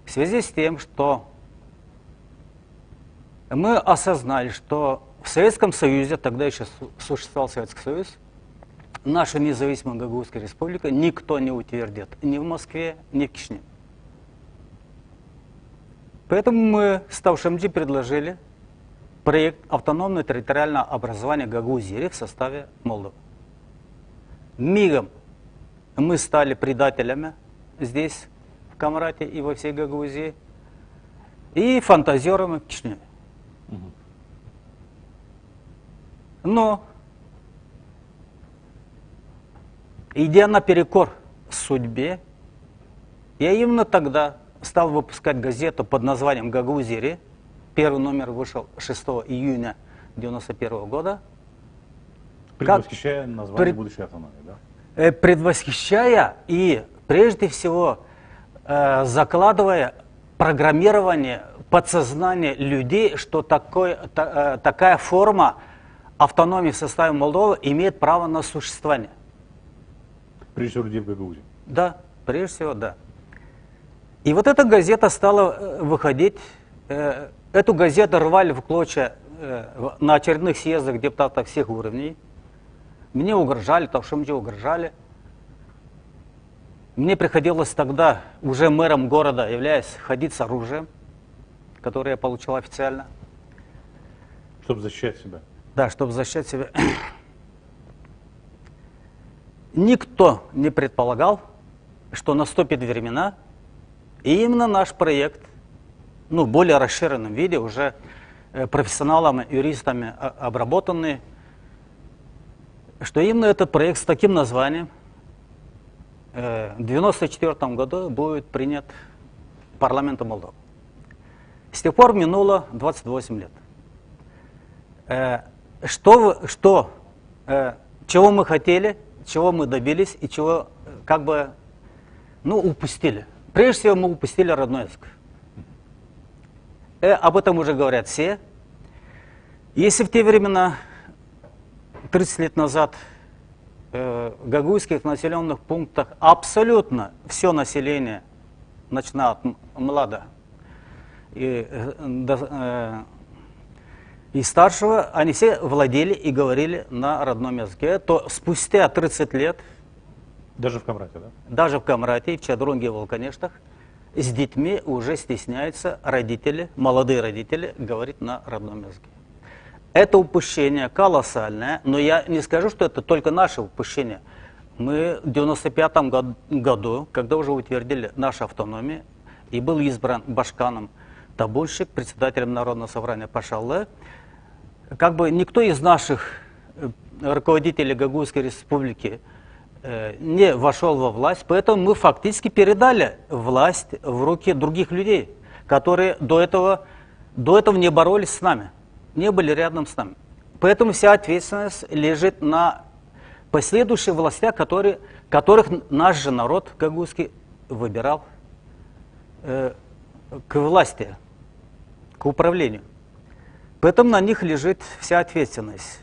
В связи с тем, что мы осознали, что в Советском Союзе, тогда еще существовал Советский Союз, нашу независимую Гагаузскую республику никто не утвердит ни в Москве, ни в Кишиневе. Поэтому мы с Тавшамджи предложили проект автономного территориального образования Гагаузии в составе Молдовы. Мигом мы стали предателями здесь, в Камрате и во всей Гагаузии, и фантазерами в Кишиневе. Но, идя наперекор судьбе, я именно тогда стал выпускать газету под названием «Гагаузия». Первый номер вышел 6 июня 1991 года. Предвосхищая название будущей автономии, да? Предвосхищая и, прежде всего, закладывая программирование подсознания людей, что такая форма автономии в составе Молдовы имеет право на существование. Прежде всего, людей в Гагаузии. Да, прежде всего, да. И вот эта газета стала выходить. Эту газету рвали в клочья на очередных съездах депутатов всех уровней. Мне угрожали, Тавшамджи угрожали. Мне приходилось тогда, уже мэром города являясь, ходить с оружием, которое я получил официально. Чтобы защищать себя. Да, чтобы защищать себя. Никто не предполагал, что наступят времена, и именно наш проект, ну, в более расширенном виде, уже профессионалами, юристами обработанный, что именно этот проект с таким названием в 1994 году будет принят парламентом Молдовы. С тех пор минуло 28 лет. Чего мы хотели, чего мы добились и чего как бы, ну, упустили. Прежде всего мы упустили родной язык. Об этом уже говорят все. Если в те времена, 30 лет назад, в гагаузских населенных пунктах абсолютно все население, начиная от млада и старшего, они все владели и говорили на родном языке, то спустя 30 лет, Даже в Камрате, да? даже в Камрате и в Чадрунге и Волконештах, с детьми уже стесняются родители, молодые родители, говорить на родном языке. Это упущение колоссальное, но я не скажу, что это только наше упущение. Мы в 1995 году, когда уже утвердили нашу автономию, и был избран Башканом Табульщик, председателем Народного собрания Пашаллы, как бы никто из наших руководителей Гагаузской республики не вошел во власть, поэтому мы фактически передали власть в руки других людей, которые до этого не боролись с нами, не были рядом с нами. Поэтому вся ответственность лежит на последующих властях, которых наш же народ гагаузский выбирал к власти, к управлению. Поэтому на них лежит вся ответственность.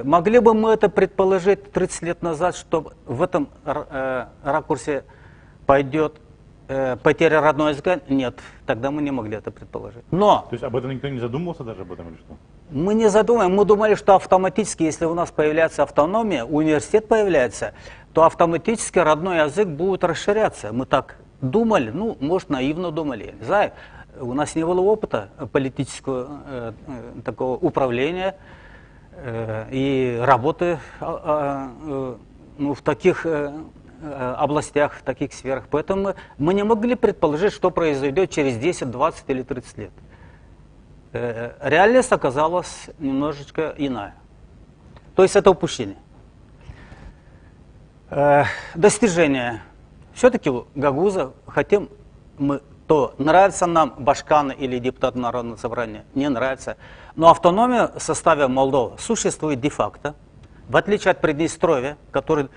Могли бы мы это предположить 30 лет назад, что в этом ракурсе пойдет потеря родного языка? Нет, тогда мы не могли это предположить. Но То есть об этом никто не задумывался даже об этом или что? мы не задумаем, мы думали, что автоматически, если у нас появляется автономия, университет появляется, то автоматически родной язык будет расширяться. Мы так думали, ну, может, наивно думали, я не знаю. У нас не было опыта политического такого управления и работы в таких областях, в таких сферах. Поэтому мы не могли предположить, что произойдет через 10, 20 или 30 лет. Реальность оказалась немножечко иная. То есть это упущение. Достижение. Все-таки у гагаузов хотим мы, то нравится нам Башканы или депутат Народного собрания, не нравится. Но автономия в составе Молдовы существует де-факто. В отличие от Приднестровья, который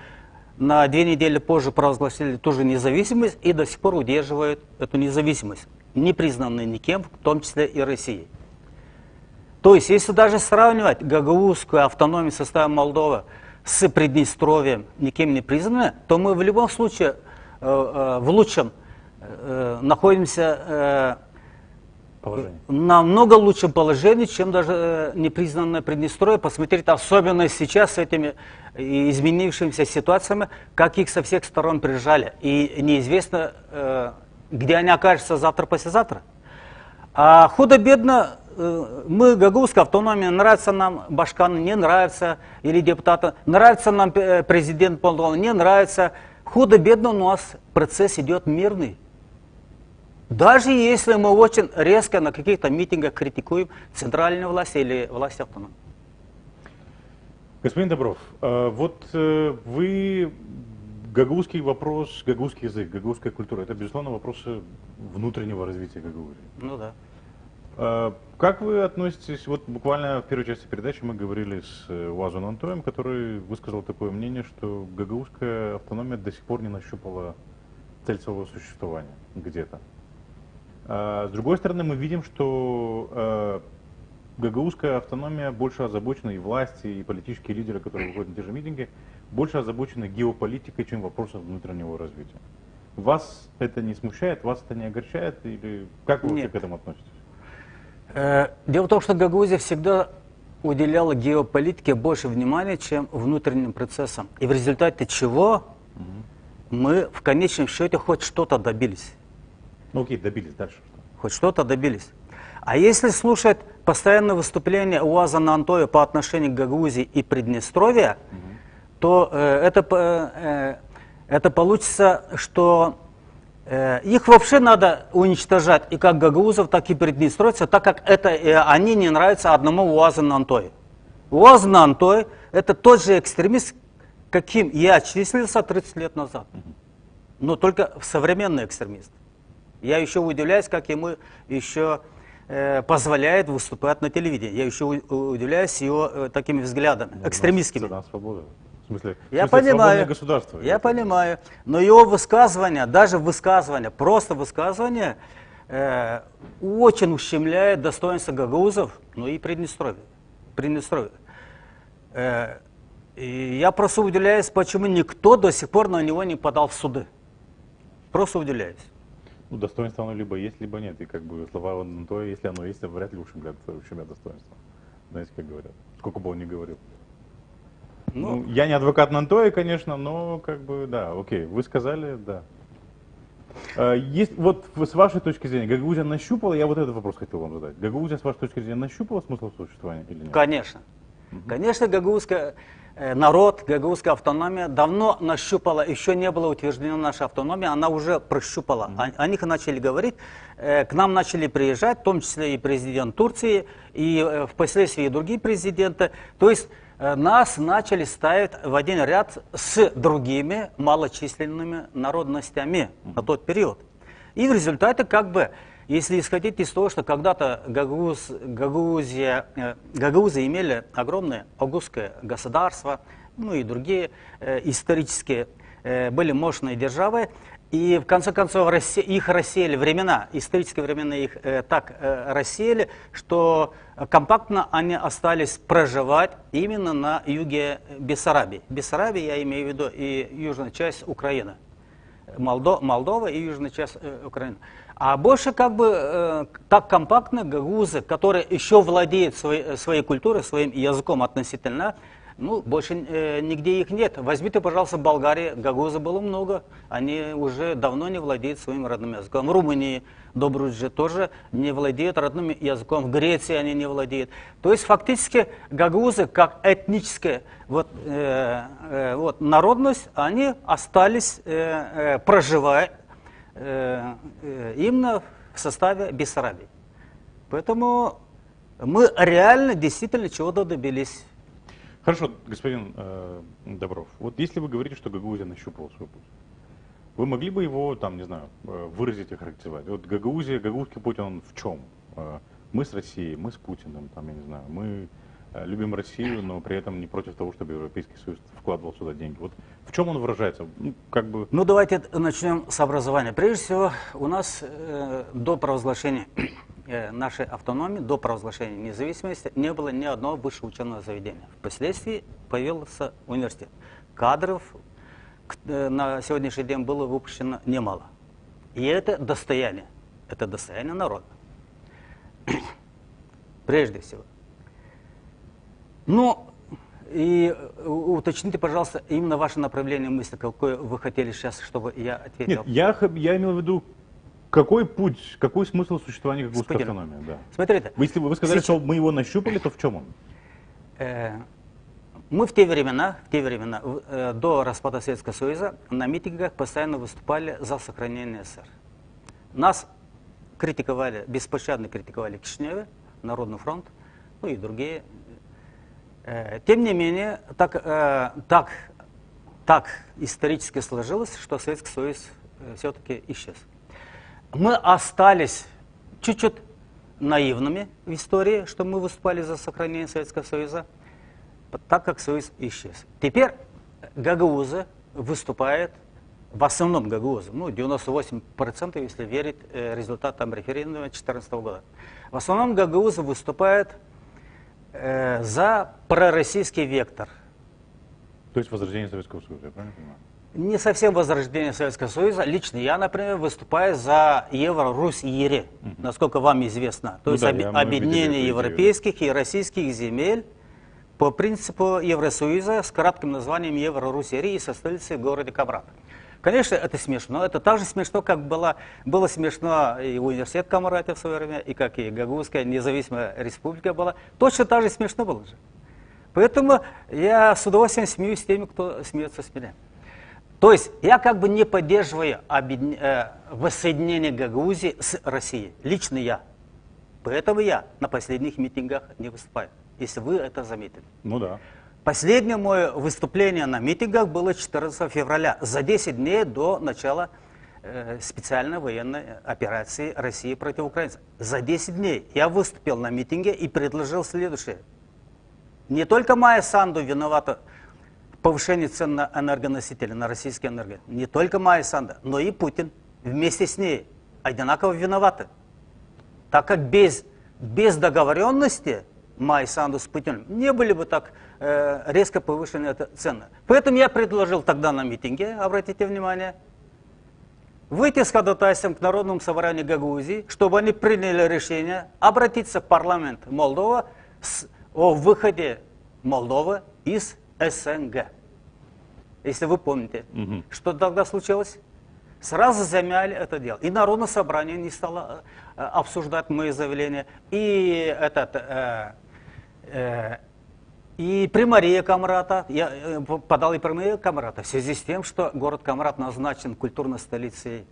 на 2 недели позже провозгласили ту же независимость и до сих пор удерживает эту независимость, не признанную никем, в том числе и Россией. То есть, если даже сравнивать гагаузскую автономию в составе Молдовы с Приднестровьем, никем не признанной, то мы в любом случае в лучшем находимся в намного лучшем положении, чем даже непризнанное Приднестровье. Посмотрите, особенно сейчас с этими изменившимися ситуациями, как их со всех сторон прижали. И неизвестно, где они окажутся завтра-послезавтра. А худо-бедно мы, гагаузская автономия, нравится нам Башканы, не нравится, или депутаты, нравится нам президент Молдовы, не нравится. Худо-бедно у нас процесс идет мирный. Даже если мы очень резко на каких-то митингах критикуем центральную власть или власть автономии. Господин Добров, вот вы гагаузский вопрос, гагаузский язык, гагаузская культура, это, безусловно, вопросы внутреннего развития Гагаузии. Ну да. Как вы относитесь, вот буквально в первой части передачи мы говорили с Уазом Антоем, который высказал такое мнение, что гагаузская автономия до сих пор не нащупала цель своего существования где-то. С другой стороны, мы видим, что гагаузская автономия больше озабочена, и власти, и политические лидеры, которые выходят на те же митинги, больше озабочены геополитикой, чем вопросом внутреннего развития. Вас это не смущает, вас это не огорчает, или как вы вообще к этому относитесь? Дело в том, что Гагаузия всегда уделяла геополитике больше внимания, чем внутренним процессам. И в результате чего мы в конечном счете хоть что-то добились. Ну окей, добились, дальше что? Хоть что-то добились. А если слушать постоянное выступление Уаза Антоя по отношению к Гагаузии и Приднестровья, то это получится, что их вообще надо уничтожать и как гагаузов, так и приднестровцев, так как они не нравятся одному Уазу Антою. Уаз Антой – это тот же экстремист, каким я числился 30 лет назад, но только современный экстремист. Я еще удивляюсь, как ему еще позволяет выступать на телевидении. Я еще удивляюсь его такими взглядами, экстремистскими. В смысле, я понимаю, государство. Я понимаю, но его высказывания, даже высказывания, просто высказывания, очень ущемляет достоинство гагаузов, ну и Приднестровья. Приднестровье. И я просто удивляюсь, почему никто до сих пор на него не подал в суды. Просто удивляюсь. Ну, достоинство оно либо есть, либо нет. И как бы слова на то, если оно есть, вряд ли ущемляет достоинство. Знаете, как говорят. Сколько бы он ни говорил. Ну, я не адвокат Нантоя, конечно, но как бы, да, окей, вы сказали, да. Есть, вот с вашей точки зрения, Гагаузия нащупала, я вот этот вопрос хотел вам задать. Гагаузия, с вашей точки зрения, нащупала смысл существования или нет? Конечно. Конечно, гагаузский народ, гагаузская автономия давно нащупала, еще не была утверждена наша автономия, она уже прощупала. О них начали говорить, к нам начали приезжать, в том числе и президент Турции, и впоследствии и другие президенты. То есть нас начали ставить в один ряд с другими малочисленными народностями на тот период. И в результате, как бы, если исходить из того, что когда-то гагаузы имели огромное огузское государство, ну и другие исторические были мощные державы, и в конце концов их рассеяли времена, исторические времена их так рассеяли, что компактно они остались проживать именно на юге Бессарабии. Бессарабия, я имею в виду и южная часть Украины. Молдова и южная часть Украины. А больше как бы так компактно гагаузы, которые еще владеют своей культурой, своим языком относительно, ну, больше нигде их нет. Возьмите, пожалуйста, в Болгарии, гагаузов было много, они уже давно не владеют своим родным языком. В Румынии, Добруджи тоже не владеют родным языком, в Греции они не владеют. То есть фактически гагаузы, как этническая народность, они остались проживать именно в составе Бессарабии. Поэтому мы реально, действительно чего-то добились. Хорошо, господин Добров, вот если вы говорите, что Гагаузия нащупала свой путь, вы могли бы его, там, не знаю, выразить и характеризовать? Вот гагаузский путь, он в чем? Мы с Россией, мы с Путиным, там, я не знаю, мы любим Россию, но при этом не против того, чтобы Европейский Союз вкладывал сюда деньги. Вот в чем он выражается? Ну, как бы... Ну, давайте начнем с образования. Прежде всего, у нас до провозглашения нашей автономии, до провозглашения независимости, не было ни одного высшего учебного заведения. Впоследствии появился университет. Кадров на сегодняшний день было выпущено немало. И это достояние народа. Прежде всего. Ну, и уточните, пожалуйста, именно ваше направление мысли, какое вы хотели сейчас, чтобы я ответил. Нет, я имел в виду, какой путь, какой смысл существования гагаузской автономии? Да. Смотрите. Если вы сказали, что мы его нащупали, то в чем он? Мы в те времена, до распада Советского Союза, на митингах постоянно выступали за сохранение СССР. Нас критиковали, беспощадно критиковали Кишиневе, Народный фронт, ну и другие. Тем не менее, так исторически сложилось, что Советский Союз все-таки исчез. Мы остались чуть-чуть наивными в истории, что мы выступали за сохранение Советского Союза, так как Союз исчез. Теперь гагаузы выступают, в основном гагаузы, ну 98%, если верить результатам референдума 2014 года. В основном гагаузы выступают за пророссийский вектор. То есть возрождение Советского Союза, я правильно понимаю? Не совсем возрождение Советского Союза. Лично я, например, выступаю за Евро-Русь-Ире, насколько вам известно. То есть объединение европейских и российских земель по принципу Евросоюза с кратким названием Евро-Русь-Ире и со столицей в городе Камрат. Конечно, это смешно. Это так же смешно, как было смешно и университет Камрата в свое время, и как и Гагаузская независимая республика была. Точно так же смешно было же. Поэтому я с удовольствием смеюсь с теми, кто смеется с меня. То есть я как бы не поддерживаю воссоединение Гагаузии с Россией. Лично я. Поэтому я на последних митингах не выступаю, если вы это заметили. Ну да. Последнее мое выступление на митингах было 14 февраля, за 10 дней до начала специальной военной операции России против украинцев. За 10 дней я выступил на митинге и предложил следующее. Не только Майя Санду виновата в повышении цен на энергоносители, на российские энергии. Не только Майя Санду, но и Путин вместе с ней одинаково виноваты. Так как без договоренности май санду с путем, не были бы так резко повышены цены. Поэтому я предложил тогда на митинге, обратите внимание, выйти с ходатайством к Народному собранию Гагаузии, чтобы они приняли решение обратиться в парламент Молдовы о выходе Молдовы из СНГ. Если вы помните, что тогда случилось? Сразу замяли это дело. И Народное собрание не стало обсуждать мои заявления. И примария Камрата, я подал и примария Камрата, в связи с тем, что город Камрат назначен культурной столицей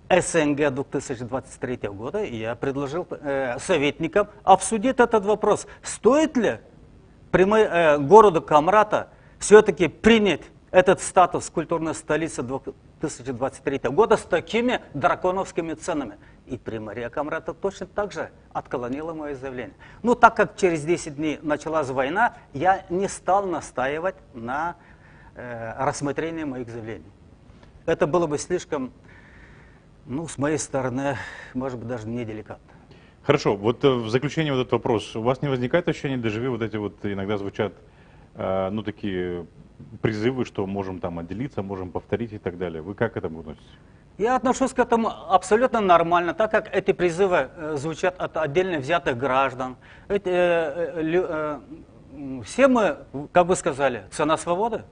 СНГ 2023 года, и я предложил советникам обсудить этот вопрос. Стоит ли городу Камрата все-таки принять этот статус культурной столицы 2023 года с такими драконовскими ценами? И примария Камрата точно так же отклонила мое заявление. Но так как через 10 дней началась война, я не стал настаивать на рассмотрении моих заявлений. Это было бы слишком, ну, с моей стороны, может быть, даже неделикатно. Хорошо, вот в заключение вот этот вопрос. У вас не возникает ощущение дежавю, вот эти вот иногда звучат, ну, такие призывы, что можем там отделиться, можем повторить и так далее. Вы как к этому относитесь? Я отношусь к этому абсолютно нормально, так как эти призывы звучат от отдельно взятых граждан. Все мы, как бы сказали, цена свободы.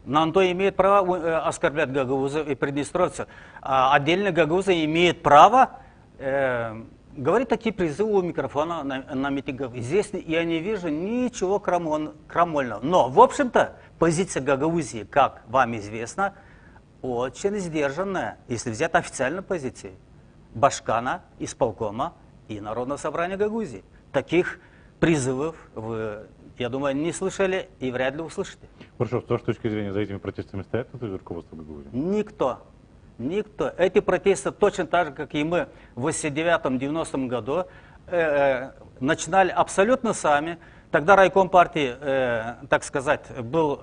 Нам то имеет право оскорблять гагаузов и приднестровцев, а отдельно гагаузы имеют право говорить такие призывы у микрофона на митингах. Здесь я не вижу ничего крамольного. Но, в общем-то, позиция Гагаузии, как вам известно, очень сдержанная, если взять официальную позицию Башкана, исполкома и Народного собрания Гагаузии. Таких призывов вы, я думаю, не слышали и вряд ли услышите. Хорошо, с вашей точки зрения, за этими протестами стоят руководство Гагаузии? Никто. Никто. Эти протесты точно так же, как и мы в 89-90 году, начинали абсолютно сами. Тогда райком партии, так сказать, был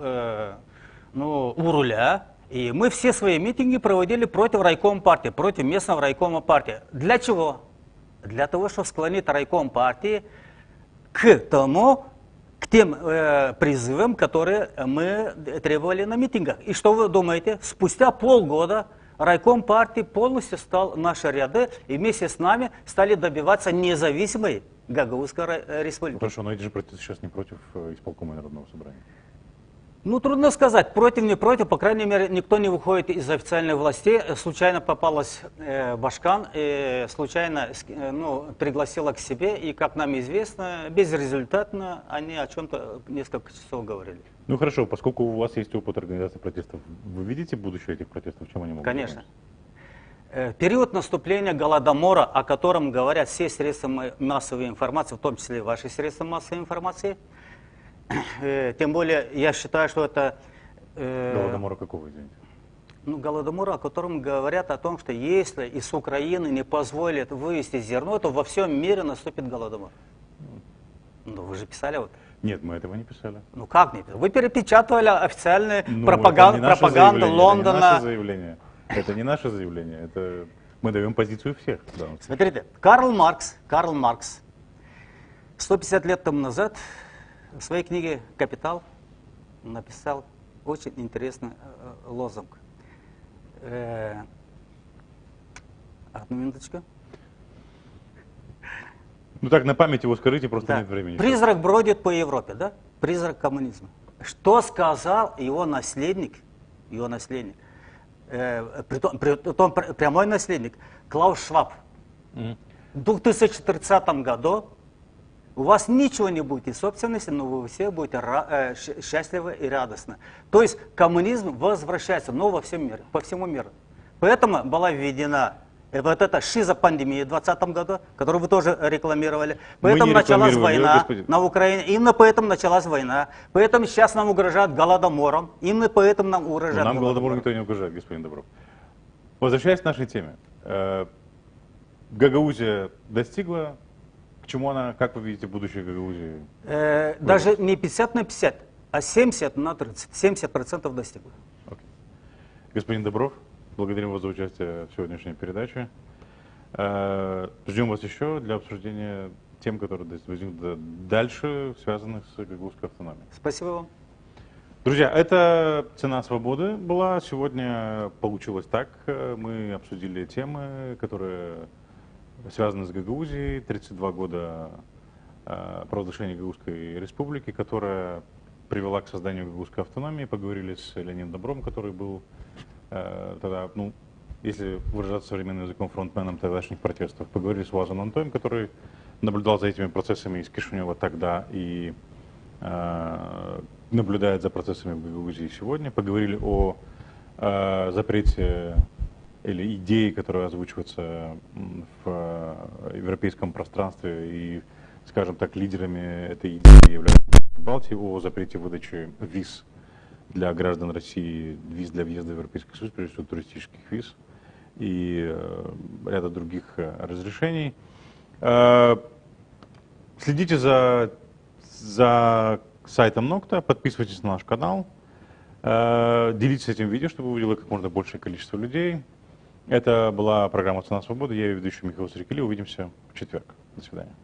у руля. И мы все свои митинги проводили против райком партии, против местного райкома партии. Для чего? Для того, чтобы склонить райком партии к тем призывам, которые мы требовали на митингах. И что вы думаете? Спустя полгода райком партии полностью стал наши ряды, и вместе с нами стали добиваться независимой Гагаузской республики. Хорошо, но эти же протесты сейчас не против исполкома Народного собрания. Ну, трудно сказать, против, не против, по крайней мере, никто не выходит из официальных властей. Случайно попалась Башкан, случайно пригласила к себе, и, как нам известно, безрезультатно они о чем-то несколько часов говорили. Ну хорошо, поскольку у вас есть опыт организации протестов, вы видите будущее этих протестов, чем они могут быть? Конечно. Период наступления Голодомора, о котором говорят все средства массовой информации, в том числе и ваши средства массовой информации, тем более, я считаю, что это... Голодомора какого, извините? Ну, Голодомора, о котором говорят о том, что если из Украины не позволят вывести зерно, то во всем мире наступит Голодомор. Ну, вы же писали вот. Нет, мы этого не писали. Ну, как не писали? Вы перепечатывали официальную пропаганду Лондона. Это не наше заявление. Это не наше заявление. Это мы даем позицию всех. Да. Смотрите, Карл Маркс 150 лет тому назад в своей книге «Капитал» написал очень интересный лозунг. Одну минуточку. Ну так, на память его скажите, просто нет времени. Призрак бродит по Европе, да? Призрак коммунизма. Что сказал его наследник, притом прямой наследник, Клаус Шваб. В 2030 году у вас ничего не будет из собственности, но вы все будете счастливы и радостны. То есть коммунизм возвращается, но во всем мире, по всему миру. Поэтому была введена вот эта шизопандемия в 2020 году, которую вы тоже рекламировали. Поэтому началась война на Украине. Именно поэтому началась война. Поэтому сейчас нам угрожают голодомором. Именно поэтому нам угрожают голодомором. Нам голодомором никто не угрожает, господин Добров. Возвращаясь к нашей теме. Гагаузия достигла. К чему она, как вы видите, будущее Гагаузии? Даже не 50 на 50, а 70 на 30. 70% достигла. Okay. Господин Добров, благодарим вас за участие в сегодняшней передаче. Ждем вас еще для обсуждения тем, которые возникнут дальше, связанных с гагаузской автономией. Спасибо вам. Друзья, это «Цена свободы» была. Сегодня получилось так. Мы обсудили темы, которые связаны с Гагаузией. 32 года провозглашения Гагаузской республики, которая привела к созданию гагаузской автономии. Поговорили с Леонидом Добром, который был тогда, ну, если выражаться современным языком, фронтменом тогдашних протестов. Поговорили с Уазом Антоем, который наблюдал за этими процессами из Кишинева тогда и наблюдает за процессами в Гагаузии сегодня. Поговорили о запрете или идее, которая озвучивается в европейском пространстве и, скажем так, лидерами этой идеи являются Балтии, о запрете выдачи виз для граждан России, виз для въезда в Европейский Союз, прежде всего туристических виз и ряда других разрешений. Следите за сайтом Nokta, подписывайтесь на наш канал, делитесь этим видео, чтобы увидело как можно большее количество людей. Это была программа «Цена свободы». Я ее ведущий Михаил Стрекали. Увидимся в четверг. До свидания.